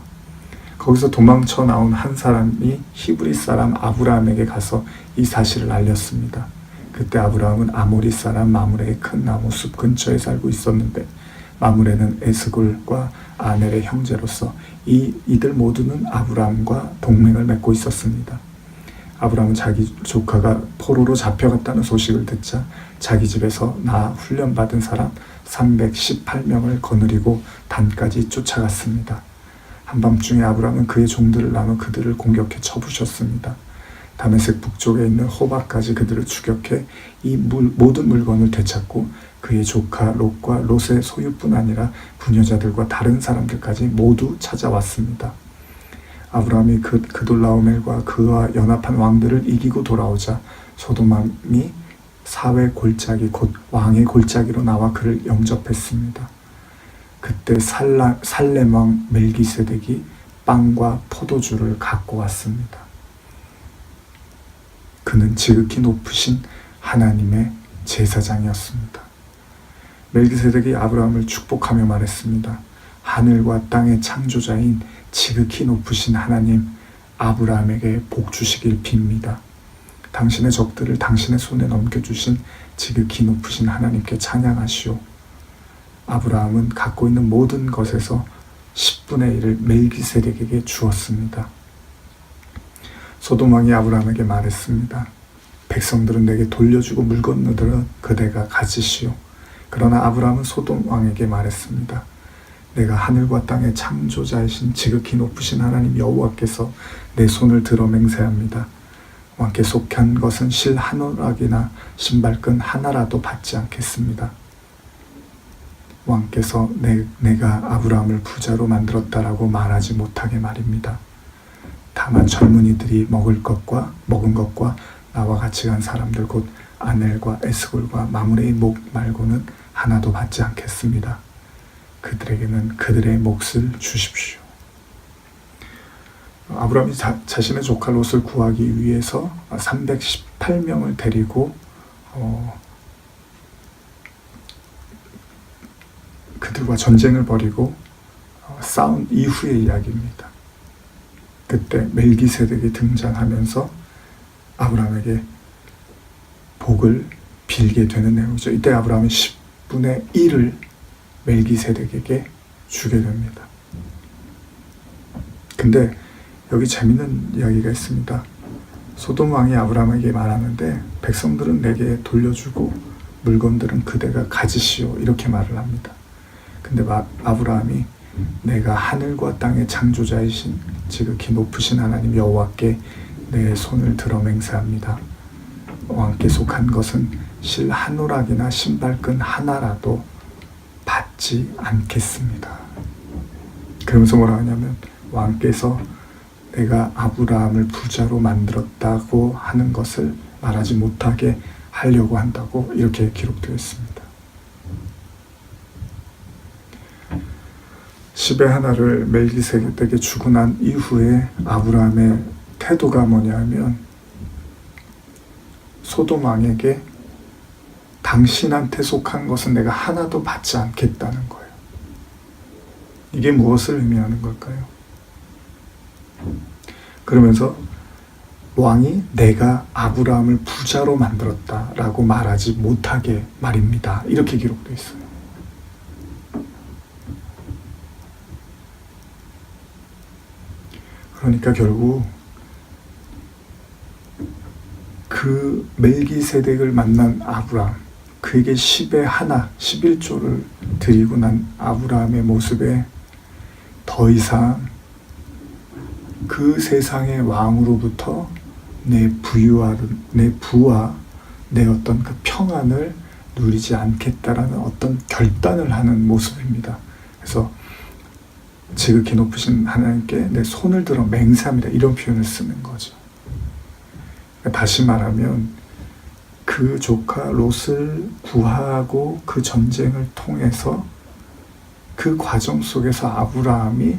거기서 도망쳐 나온 한 사람이 히브리 사람 아브라함에게 가서 이 사실을 알렸습니다. 그때 아브라함은 아모리 사람 마므레의 큰 나무 숲 근처에 살고 있었는데, 마므레는 에스골과 아넬의 형제로서 이들 모두는 아브라함과 동맹을 맺고 있었습니다. 아브라함은 자기 조카가 포로로 잡혀갔다는 소식을 듣자 자기 집에서 훈련받은 사람 318명을 거느리고 단까지 쫓아갔습니다. 한밤중에 아브라함은 그의 종들을 나눠 그들을 공격해 쳐부셨습니다. 다메섹 북쪽에 있는 호바까지 그들을 추격해 모든 물건을 되찾고 그의 조카 롯과 롯의 소유뿐 아니라 부녀자들과 다른 사람들까지 모두 찾아왔습니다. 아브라함이 그돌라오멜과 그와 연합한 왕들을 이기고 돌아오자 소돔왕이 사회 골짜기 곧 왕의 골짜기로 나와 그를 영접했습니다. 그때 살렘 왕 멜기세덱이 빵과 포도주를 갖고 왔습니다. 그는 지극히 높으신 하나님의 제사장이었습니다. 멜기세덱이 아브라함을 축복하며 말했습니다. 하늘과 땅의 창조자인 지극히 높으신 하나님, 아브라함에게 복 주시길 빕니다. 당신의 적들을 당신의 손에 넘겨주신 지극히 높으신 하나님께 찬양하시오. 아브라함은 갖고 있는 모든 것에서 10분의 1을 멜기세덱에게 주었습니다. 소돔 왕이 아브라함에게 말했습니다. 백성들은 내게 돌려주고 물건들은 그대가 가지시오. 그러나 아브라함은 소돔 왕에게 말했습니다. 내가 하늘과 땅의 창조자이신 지극히 높으신 하나님 여호와께서 내 손을 들어 맹세합니다. 왕께 속한 것은 실 한 오락이나 신발끈 하나라도 받지 않겠습니다. 왕께서 내가 아브라함을 부자로 만들었다라고 말하지 못하게 말입니다. 다만 젊은이들이 먹은 것과 나와 같이 간 사람들 곧 아넬과 에스골과 마므레의 목 말고는 하나도 받지 않겠습니다. 그들에게는 그들의 몫을 주십시오. 아브라함이 자신의 조카 롯을 구하기 위해서 318명을 데리고 그들과 전쟁을 벌이고 싸운 이후의 이야기입니다. 그때 멜기세덱이 등장하면서 아브라함에게 복을 빌게 되는 내용이죠. 이때 아브라함이 10분의 1을 멜기세덱에게 주게 됩니다. 근데 여기 재밌는 이야기가 있습니다. 소돔 왕이 아브라함에게 말하는데 백성들은 내게 돌려주고 물건들은 그대가 가지시오 이렇게 말을 합니다. 근데 아브라함이 내가 하늘과 땅의 창조자이신 지극히 높으신 하나님 여호와께 내 손을 들어 맹세합니다. 왕께 속한 것은 실 한 오락이나 신발끈 하나라도 받지 않겠습니다. 그러면서 뭐라 하냐면 왕께서 내가 아브라함을 부자로 만들었다고 하는 것을 말하지 못하게 하려고 한다고 이렇게 기록되어 있습니다. 10의 하나를 멜기세덱에게 주고 난 이후에 아브라함의 태도가 뭐냐면 소돔 왕에게 당신한테 속한 것은 내가 하나도 받지 않겠다는 거예요. 이게 무엇을 의미하는 걸까요? 그러면서 왕이 내가 아브라함을 부자로 만들었다라고 말하지 못하게 말입니다. 이렇게 기록되어 있어요. 그러니까 결국 그 멜기세덱을 만난 아브라함, 그에게 10의 하나, 11조를 드리고 난 아브라함의 모습에 더 이상 그 세상의 왕으로부터 내 부와 내 어떤 그 평안을 누리지 않겠다라는 어떤 결단을 하는 모습입니다. 그래서 지극히 높으신 하나님께 내 손을 들어 맹세합니다. 이런 표현을 쓰는 거죠. 다시 말하면 그 조카 롯을 구하고 그 전쟁을 통해서 그 과정 속에서 아브라함이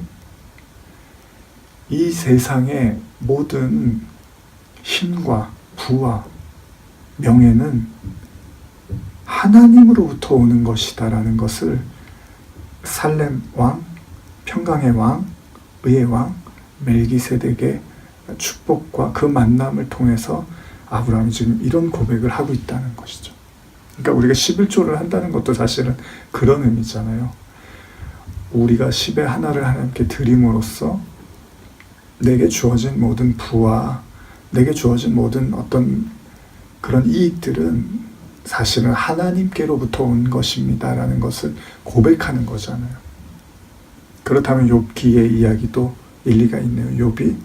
이 세상의 모든 힘과 부와 명예는 하나님으로부터 오는 것이다라는 것을 살렘 왕, 평강의 왕, 의의 왕, 멜기세덱의 축복과 그 만남을 통해서 아브라함이 지금 이런 고백을 하고 있다는 것이죠. 그러니까 우리가 11조를 한다는 것도 사실은 그런 의미잖아요. 우리가 10의 하나를 하나님께 드림으로써 내게 주어진 모든 부와 내게 주어진 모든 어떤 그런 이익들은 사실은 하나님께로부터 온 것입니다 라는 것을 고백하는 거잖아요. 그렇다면 욥기의 이야기도 일리가 있네요. 욥이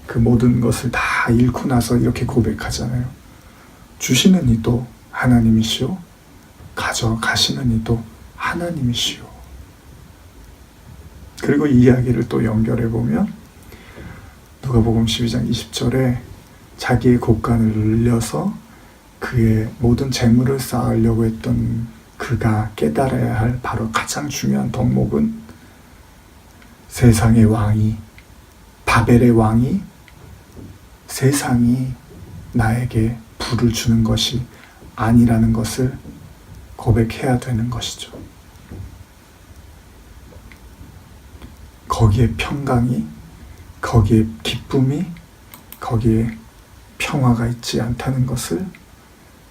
그 모든 것을 다 잃고 나서 이렇게 고백하잖아요. 주시는 이도 하나님이시오, 가져가시는 이도 하나님이시오. 그리고 이 이야기를 또 연결해 보면 누가복음 12장 20절에 자기의 곡간을 늘려서 그의 모든 재물을 쌓으려고 했던 그가 깨달아야 할 바로 가장 중요한 덕목은 세상의 왕이, 바벨의 왕이 세상이 나에게 부를 주는 것이 아니라는 것을 고백해야 되는 것이죠. 거기에 평강이, 거기에 기쁨이, 거기에 평화가 있지 않다는 것을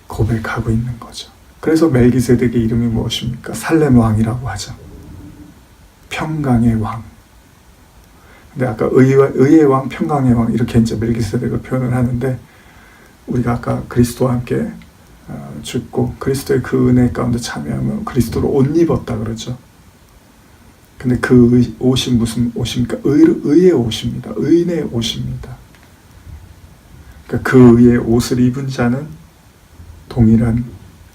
고백하고 있는 거죠. 그래서 멜기세덱의 이름이 무엇입니까? 살렘 왕이라고 하죠. 평강의 왕. 근데 아까 의의 왕, 평강의 왕 이렇게 이제 멜기세덱을 표현을 하는데 우리가 아까 그리스도와 함께 죽고 그리스도의 그 은혜 가운데 참여하면 그리스도로 옷 입었다 그러죠. 근데 그 옷이 무슨 옷입니까? 의의 옷입니다. 의인의 옷입니다. 그러니까 그 의의 옷을 입은 자는 동일한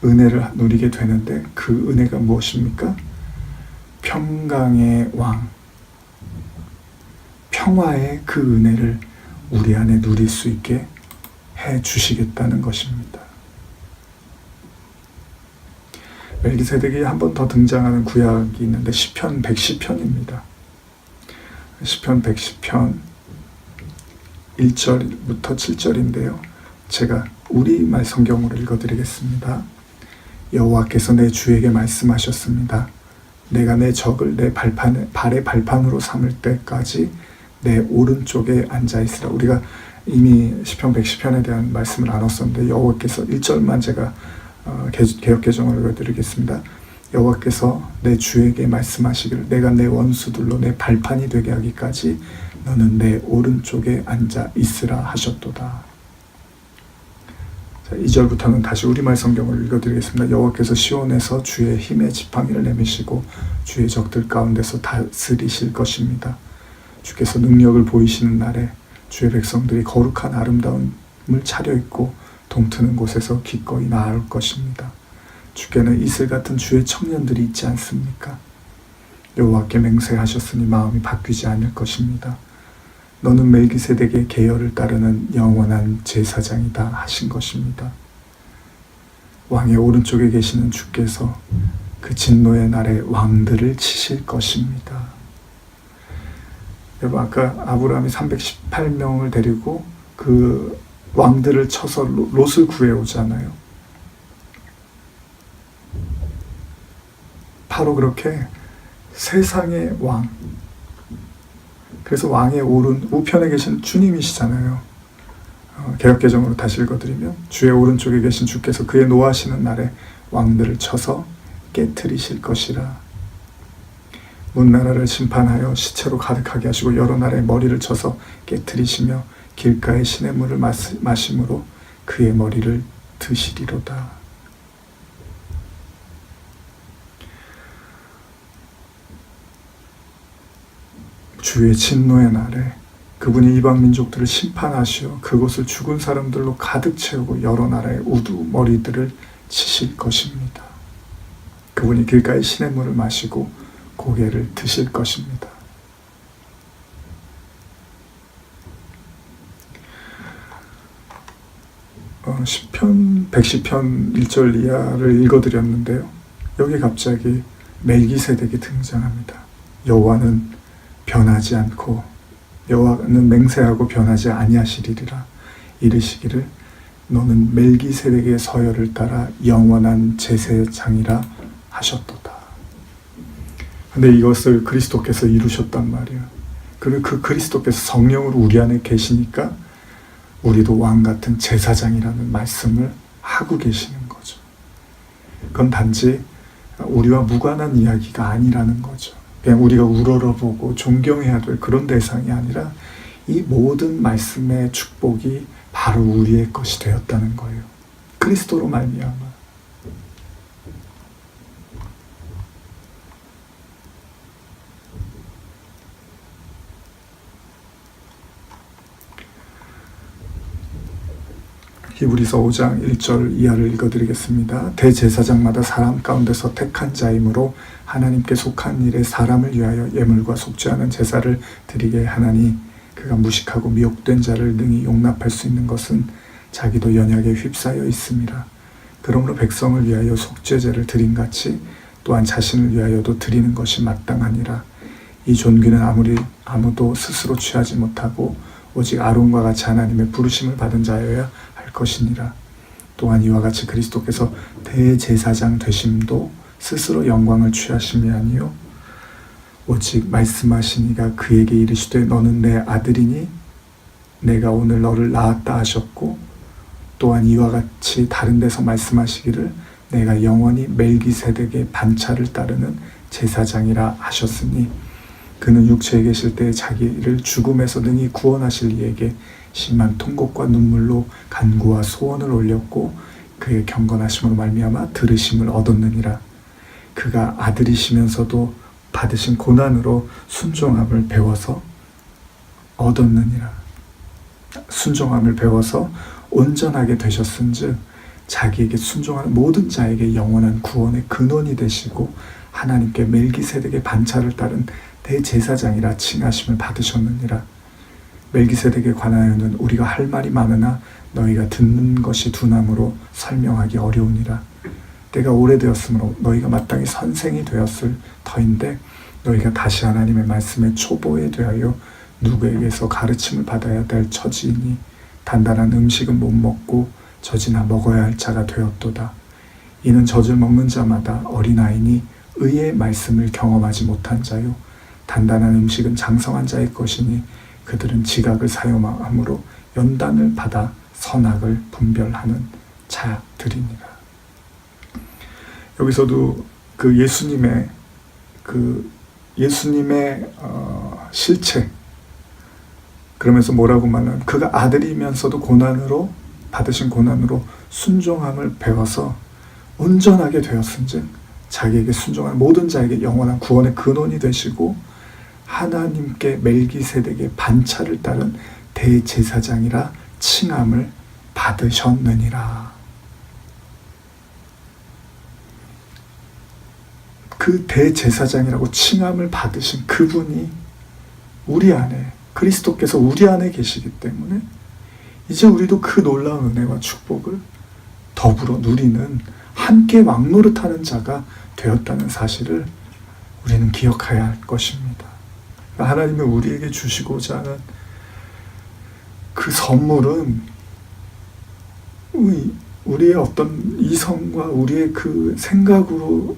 은혜를 누리게 되는데 그 은혜가 무엇입니까? 평강의 왕, 평화의 그 은혜를 우리 안에 누릴 수 있게 해 주시겠다는 것입니다. 멜기세덱이 한 번 더 등장하는 구약이 있는데 시편 110편입니다. 시편 110편 1절부터 7절인데요. 제가 우리말 성경으로 읽어드리겠습니다. 여호와께서 내 주에게 말씀하셨습니다. 내가 내 적을 내 발의 발판으로 삼을 때까지 내 오른쪽에 앉아있으라. 우리가 이미 시편 110편에 대한 말씀을 나눴었는데 여호와께서 1절만 제가 개역개정을 읽어드리겠습니다. 여호와께서 내 주에게 말씀하시기를 내가 내 원수들로 내 발판이 되게 하기까지 너는 내 오른쪽에 앉아 있으라 하셨도다. 자, 2절부터는 다시 우리말 성경을 읽어드리겠습니다. 여호와께서 시온에서 주의 힘의 지팡이를 내미시고 주의 적들 가운데서 다스리실 것입니다. 주께서 능력을 보이시는 날에 주의 백성들이 거룩한 아름다움을 차려입고 동트는 곳에서 기꺼이 나아올 것입니다. 주께는 이슬 같은 주의 청년들이 있지 않습니까? 여호와께 맹세하셨으니 마음이 바뀌지 않을 것입니다. 너는 멜기세덱의 계열을 따르는 영원한 제사장이다 하신 것입니다. 왕의 오른쪽에 계시는 주께서 그 진노의 날에 왕들을 치실 것입니다. 여러분 아까 아브라함이 318명을 데리고 그 왕들을 쳐서 롯을 구해오잖아요. 바로 그렇게 세상의 왕, 그래서 왕의 우편에 계신 주님이시잖아요. 개역개정으로 다시 읽어드리면 주의 오른쪽에 계신 주께서 그의 노하시는 날에 왕들을 쳐서 깨트리실 것이라. 문나라를 심판하여 시체로 가득하게 하시고 여러 나라의 머리를 쳐서 깨트리시며 길가의 시냇물을 마심으로 그의 머리를 드시리로다. 주의 진노의 날에 그분이 이방 민족들을 심판하시어 그곳을 죽은 사람들로 가득 채우고 여러 나라의 우두머리들을 치실 것입니다. 그분이 길가의 시냇물을 마시고 고개를 드실 것입니다. 시편 110편 1절 이하를 읽어드렸는데요. 여기 갑자기 멜기세덱이 등장합니다. 여호와는 변하지 않고 여호와는 맹세하고 변하지 아니하시리라. 이르시기를 너는 멜기세덱의 서열을 따라 영원한 제사장이라 하셨도다. 근데 이것을 그리스도께서 이루셨단 말이에요. 그리고 그 그리스도께서 성령으로 우리 안에 계시니까 우리도 왕 같은 제사장이라는 말씀을 하고 계시는 거죠. 그건 단지 우리와 무관한 이야기가 아니라는 거죠. 그냥 우리가 우러러보고 존경해야 될 그런 대상이 아니라 이 모든 말씀의 축복이 바로 우리의 것이 되었다는 거예요. 그리스도로 말미암아. 히브리서 5장 1절 이하를 읽어드리겠습니다. 대제사장마다 사람 가운데서 택한 자이므로 하나님께 속한 일에 사람을 위하여 예물과 속죄 않은 제사를 드리게 하나니 그가 무식하고 미혹된 자를 능히 용납할 수 있는 것은 자기도 연약에 휩싸여 있음이라. 그러므로 백성을 위하여 속죄제를 드림같이 또한 자신을 위하여도 드리는 것이 마땅하니라. 이 존귀는 아무도 스스로 취하지 못하고 오직 아론과 같이 하나님의 부르심을 받은 자여야 할 것이니라. 또한 이와 같이 그리스도께서 대제사장 되심도 스스로 영광을 취하심이 아니요 오직 말씀하시니가 그에게 이르시되 너는 내 아들이니 내가 오늘 너를 낳았다 하셨고 또한 이와 같이 다른 데서 말씀하시기를 내가 영원히 멜기세덱의 반차를 따르는 제사장이라 하셨으니 그는 육체에 계실 때 자기를 죽음에서 능히 구원하실 이에게 심한 통곡과 눈물로 간구와 소원을 올렸고 그의 경건하심으로 말미암아 들으심을 얻었느니라. 그가 아들이시면서도 받으신 고난으로 순종함을 배워서 얻었느니라. 순종함을 배워서 온전하게 되셨은즉 자기에게 순종하는 모든 자에게 영원한 구원의 근원이 되시고 하나님께 멜기세덱의 반차를 따른 대제사장이라 칭하심을 받으셨느니라. 멜기세덱에 관하여는 우리가 할 말이 많으나 너희가 듣는 것이 둔함으로 설명하기 어려우니라. 때가 오래되었으므로 너희가 마땅히 선생이 되었을 터인데 너희가 다시 하나님의 말씀에 초보에 대하여 누구에게서 가르침을 받아야 될 처지이니 단단한 음식은 못 먹고 젖이나 먹어야 할 자가 되었도다. 이는 젖을 먹는 자마다 어린아이니 의의 말씀을 경험하지 못한 자요 단단한 음식은 장성한 자의 것이니 그들은 지각을 사용함으로 연단을 받아 선악을 분별하는 자들이니라. 여기서도 그 예수님의 실체, 그러면서 뭐라고 말하면 그가 아들이면서도 받으신 고난으로 순종함을 배워서 온전하게 되었은즉 자기에게 순종하는 모든 자에게 영원한 구원의 근원이 되시고 하나님께 멜기세덱의 반차를 따른 대제사장이라 칭함을 받으셨느니라. 그 대제사장이라고 칭함을 받으신 그분이 우리 안에, 그리스도께서 우리 안에 계시기 때문에 이제 우리도 그 놀라운 은혜와 축복을 더불어 누리는 함께 왕노릇하는 자가 되었다는 사실을 우리는 기억해야 할 것입니다. 하나님이 우리에게 주시고자 하는 그 선물은 우리의 어떤 이성과 우리의 그 생각으로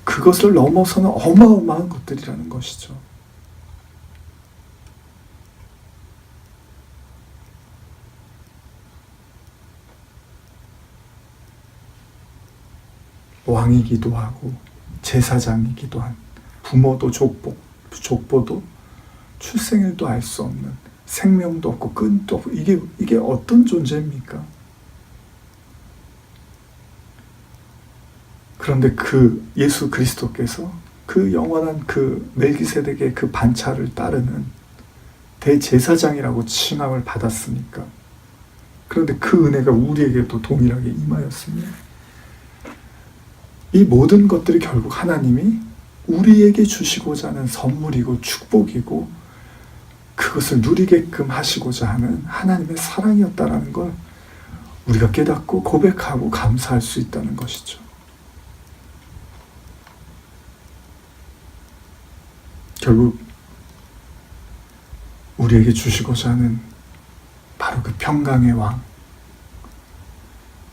그것을 넘어서는 어마어마한 것들이라는 것이죠. 왕이기도 하고 제사장이기도 한 부모도 족보도 출생일도 알 수 없는 생명도 없고 끈도 없고 이게 어떤 존재입니까? 그런데 그 예수 그리스도께서 그 영원한 그 멜기세덱의 그 반차를 따르는 대제사장이라고 칭함을 받았으니까 그런데 그 은혜가 우리에게도 동일하게 임하였으며 이 모든 것들이 결국 하나님이 우리에게 주시고자 하는 선물이고 축복이고 그것을 누리게끔 하시고자 하는 하나님의 사랑이었다라는 걸 우리가 깨닫고 고백하고 감사할 수 있다는 것이죠. 결국 우리에게 주시고자 하는 바로 그 평강의 왕,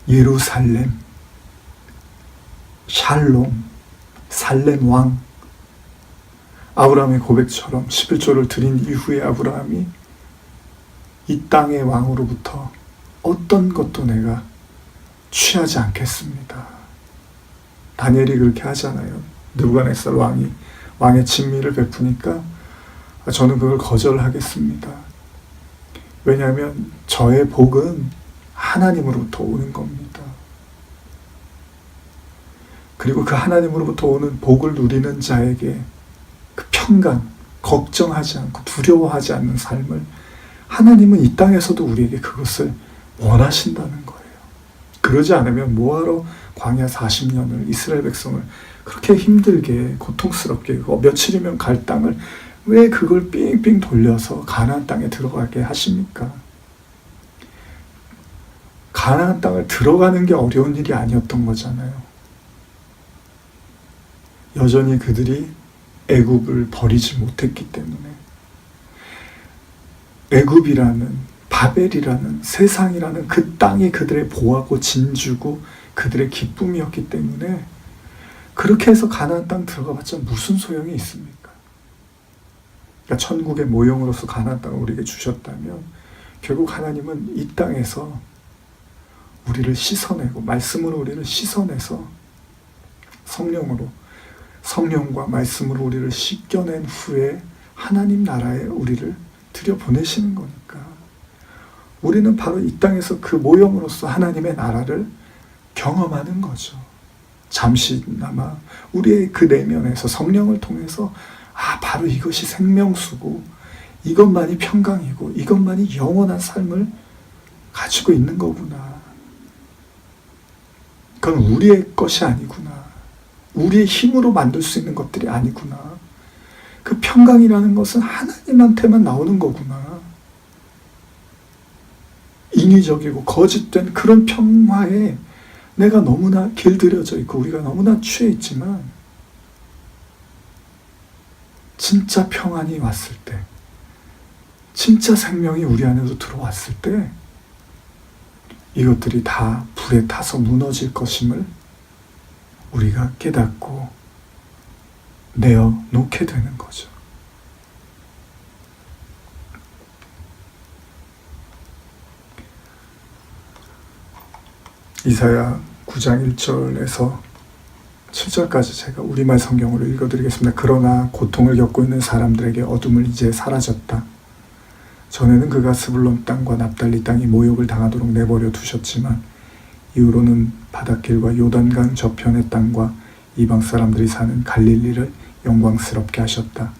예루살렘, 샬롬, 살렘 왕, 아브라함의 고백처럼 11조를 드린 이후에 아브라함이 이 땅의 왕으로부터 어떤 것도 내가 취하지 않겠습니다. 다니엘이 그렇게 하잖아요. 느부갓네살 왕이 왕의 친미를 베푸니까 저는 그걸 거절하겠습니다. 왜냐하면 저의 복은 하나님으로부터 오는 겁니다. 그리고 그 하나님으로부터 오는 복을 누리는 자에게 그 평강, 걱정하지 않고 두려워하지 않는 삶을 하나님은 이 땅에서도 우리에게 그것을 원하신다는 거예요. 그러지 않으면 뭐하러 광야 40년을 이스라엘 백성을 그렇게 힘들게 고통스럽게 며칠이면 갈 땅을 왜 그걸 삥삥 돌려서 가나안 땅에 들어가게 하십니까? 가나안 땅을 들어가는 게 어려운 일이 아니었던 거잖아요. 여전히 그들이 애굽을 버리지 못했기 때문에 애굽이라는 바벨이라는 세상이라는 그 땅이 그들의 보화고 진주고 그들의 기쁨이었기 때문에 그렇게 해서 가나안 땅 들어가봤자 무슨 소용이 있습니까? 그러니까 천국의 모형으로서 가나안 땅을 우리에게 주셨다면 결국 하나님은 이 땅에서 우리를 씻어내고 말씀으로 우리를 씻어내서 성령과 말씀으로 우리를 씻겨낸 후에 하나님 나라에 우리를 들여보내시는 거니까 우리는 바로 이 땅에서 그 모형으로서 하나님의 나라를 경험하는 거죠. 잠시나마 우리의 그 내면에서 성령을 통해서 바로 이것이 생명수고 이것만이 평강이고 이것만이 영원한 삶을 가지고 있는 거구나. 그건 우리의 것이 아니구나. 우리의 힘으로 만들 수 있는 것들이 아니구나. 그 평강이라는 것은 하나님한테만 나오는 거구나. 인위적이고 거짓된 그런 평화에 내가 너무나 길들여져 있고 우리가 너무나 취해 있지만 진짜 평안이 왔을 때, 진짜 생명이 우리 안에도 들어왔을 때 이것들이 다 불에 타서 무너질 것임을 우리가 깨닫고 내어놓게 되는 거죠. 이사야 9장 1절에서 7절까지 제가 우리말 성경으로 읽어드리겠습니다. 그러나 고통을 겪고 있는 사람들에게 어둠을 이제 사라졌다. 전에는 그가 스불론 땅과 납달리 땅이 모욕을 당하도록 내버려 두셨지만 이후로는 바닷길과 요단강 저편의 땅과 이방 사람들이 사는 갈릴리를 영광스럽게 하셨다.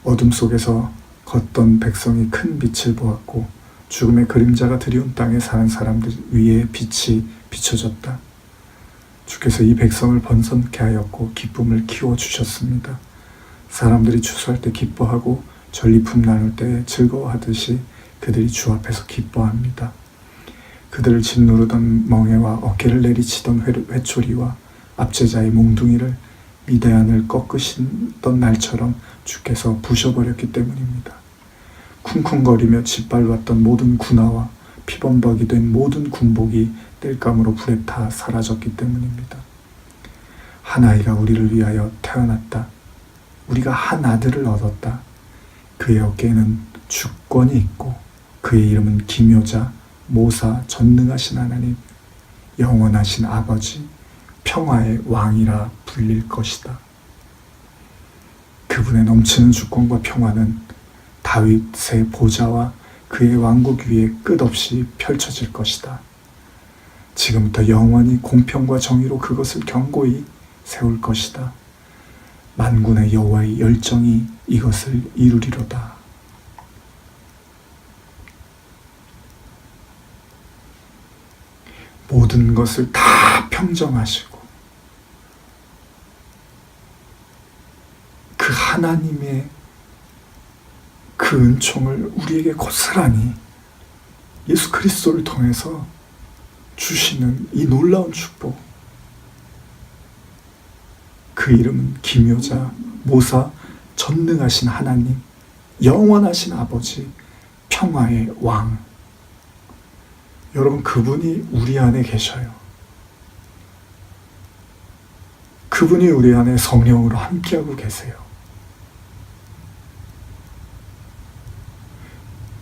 어둠 속에서 걷던 백성이 큰 빛을 보았고 죽음의 그림자가 드리운 땅에 사는 사람들 위에 빛이 비춰졌다. 주께서 이 백성을 번성케 하였고 기쁨을 키워주셨습니다. 사람들이 추수할 때 기뻐하고 전리품 나눌 때 즐거워하듯이 그들이 주 앞에서 기뻐합니다. 그들을 짓누르던 멍에와 어깨를 내리치던 회초리와 압제자의 몽둥이를 미대안을 꺾으시던 날처럼 주께서 부셔버렸기 때문입니다. 쿵쿵거리며 짓밟았던 모든 군화와 피범벅이 된 모든 군복이 땔감으로 불에 타 사라졌기 때문입니다. 한 아이가 우리를 위하여 태어났다. 우리가 한 아들을 얻었다. 그의 어깨에는 주권이 있고 그의 이름은 기묘자, 모사, 전능하신 하나님, 영원하신 아버지, 평화의 왕이라 불릴 것이다. 그분의 넘치는 주권과 평화는 다윗의 보좌와 그의 왕국 위에 끝없이 펼쳐질 것이다. 지금부터 영원히 공평과 정의로 그것을 견고히 세울 것이다. 만군의 여호와의 열정이 이것을 이루리로다. 모든 것을 다 평정하시고 그 하나님의 그 은총을 우리에게 고스란히 예수 그리스도를 통해서 주시는 이 놀라운 축복, 그 이름은 기묘자, 모사, 전능하신 하나님, 영원하신 아버지, 평화의 왕. 여러분, 그분이 우리 안에 계셔요. 그분이 우리 안에 성령으로 함께하고 계세요.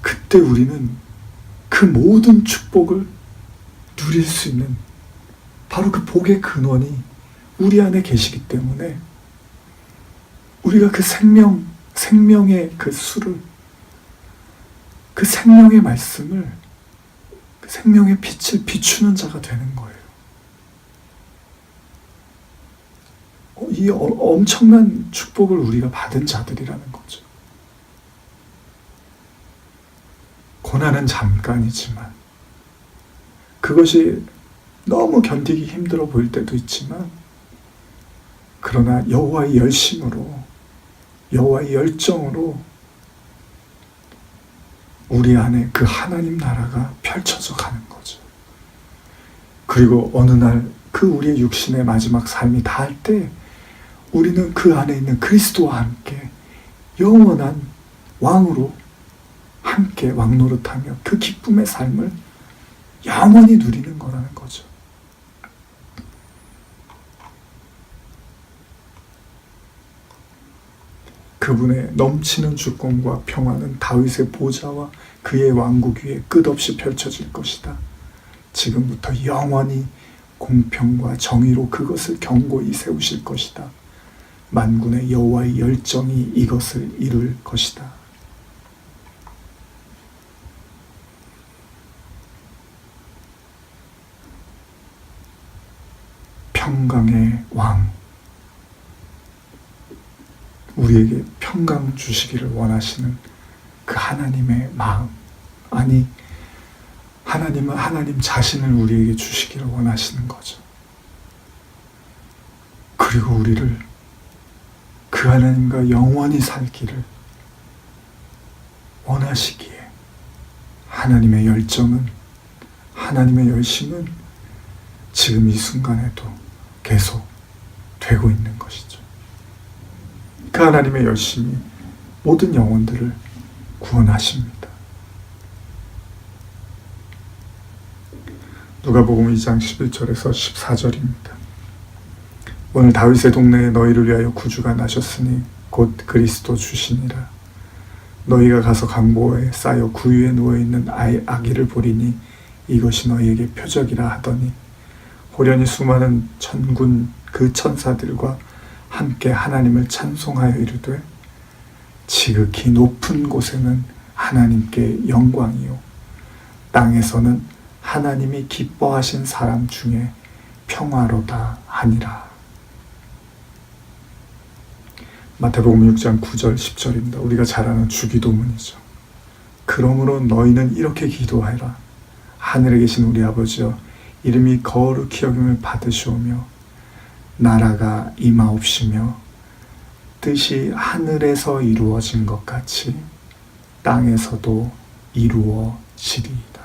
그때 우리는 그 모든 축복을 누릴 수 있는 바로 그 복의 근원이 우리 안에 계시기 때문에 우리가 그 생명의 그 수를, 그 생명의 말씀을, 그 생명의 빛을 비추는 자가 되는 거예요. 이 엄청난 축복을 우리가 받은 자들이라는 거죠. 고난은 잠깐이지만, 그것이 너무 견디기 힘들어 보일 때도 있지만, 그러나 여호와의 열심으로, 여호와의 열정으로 우리 안에 그 하나님 나라가 펼쳐져 가는 거죠. 그리고 어느 날 그 우리의 육신의 마지막 삶이 닿을 때 우리는 그 안에 있는 그리스도와 함께 영원한 왕으로 함께 왕노릇하며 그 기쁨의 삶을 영원히 누리는 거라는 거죠. 그분의 넘치는 주권과 평화는 다윗의 보좌와 그의 왕국 위에 끝없이 펼쳐질 것이다. 지금부터 영원히 공평과 정의로 그것을 견고히 세우실 것이다. 만군의 여호와의 열정이 이것을 이룰 것이다. 평강의 왕, 우리에게 평강 주시기를 원하시는 그 하나님의 마음, 아니 하나님은 하나님 자신을 우리에게 주시기를 원하시는 거죠. 그리고 우리를 그 하나님과 영원히 살기를 원하시기에 하나님의 열정은, 하나님의 열심은 지금 이 순간에도 계속 되고 있는 것이죠. 그 하나님의 열심이 모든 영혼들을 구원하십니다. 누가복음 2장 11절에서 14절입니다. 오늘 다윗의 동네에 너희를 위하여 구주가 나셨으니 곧 그리스도 주시니라. 너희가 가서 강보에 쌓여 구유에 누워있는 아기를 보리니 이것이 너희에게 표적이라 하더니 호련히 수많은 천군 그 천사들과 함께 하나님을 찬송하여 이르되 지극히 높은 곳에는 하나님께 영광이요 땅에서는 하나님이 기뻐하신 사람 중에 평화로다 하니라. 마태복음 6장 9절 10절입니다. 우리가 잘 아는 주기도문이죠. 그러므로 너희는 이렇게 기도하라. 하늘에 계신 우리 아버지여, 이름이 거룩히 여김을 받으시오며 나라가 임하옵시며 뜻이 하늘에서 이루어진 것 같이 땅에서도 이루어지리이다.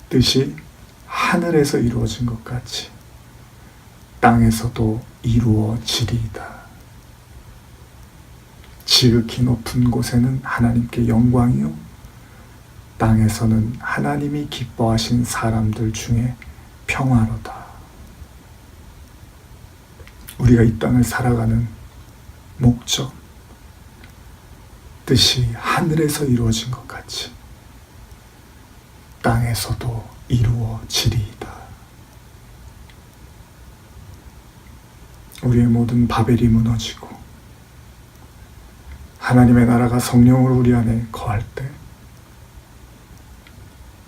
뜻이 하늘에서 이루어진 것 같이 땅에서도 이루어지리이다. 지극히 높은 곳에는 하나님께 영광이요 땅에서는 하나님이 기뻐하신 사람들 중에 평화로다. 우리가 이 땅을 살아가는 목적, 뜻이 하늘에서 이루어진 것 같이 땅에서도 이루어지리이다. 우리의 모든 바벨이 무너지고 하나님의 나라가 성령으로 우리 안에 거할 때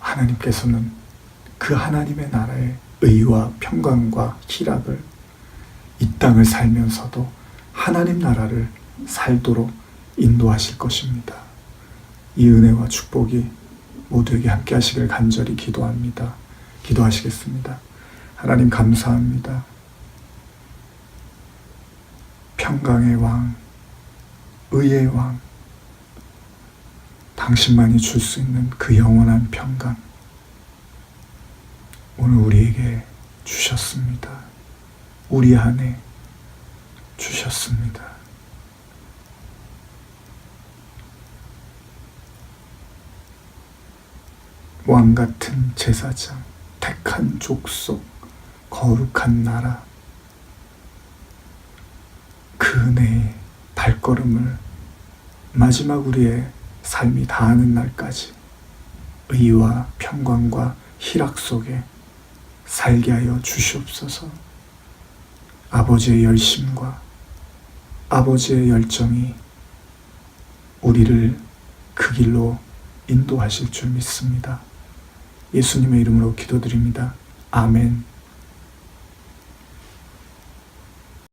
하나님께서는 그 하나님의 나라의 의와 평강과 희락을 이 땅을 살면서도 하나님 나라를 살도록 인도하실 것입니다. 이 은혜와 축복이 모두에게 함께 하시길 간절히 기도합니다. 기도하시겠습니다. 하나님 감사합니다. 평강의 왕, 의의 왕, 당신만이 줄 수 있는 그 영원한 평강, 오늘 우리에게 주셨습니다. 우리 안에 주셨습니다. 왕 같은 제사장, 택한 족속, 거룩한 나라, 그 은혜의 발걸음을 마지막 우리의 삶이 다하는 날까지 의와 평강과 희락 속에 살게 하여 주시옵소서. 아버지의 열심과 아버지의 열정이 우리를 그 길로 인도하실 줄 믿습니다. 예수님의 이름으로 기도드립니다. 아멘.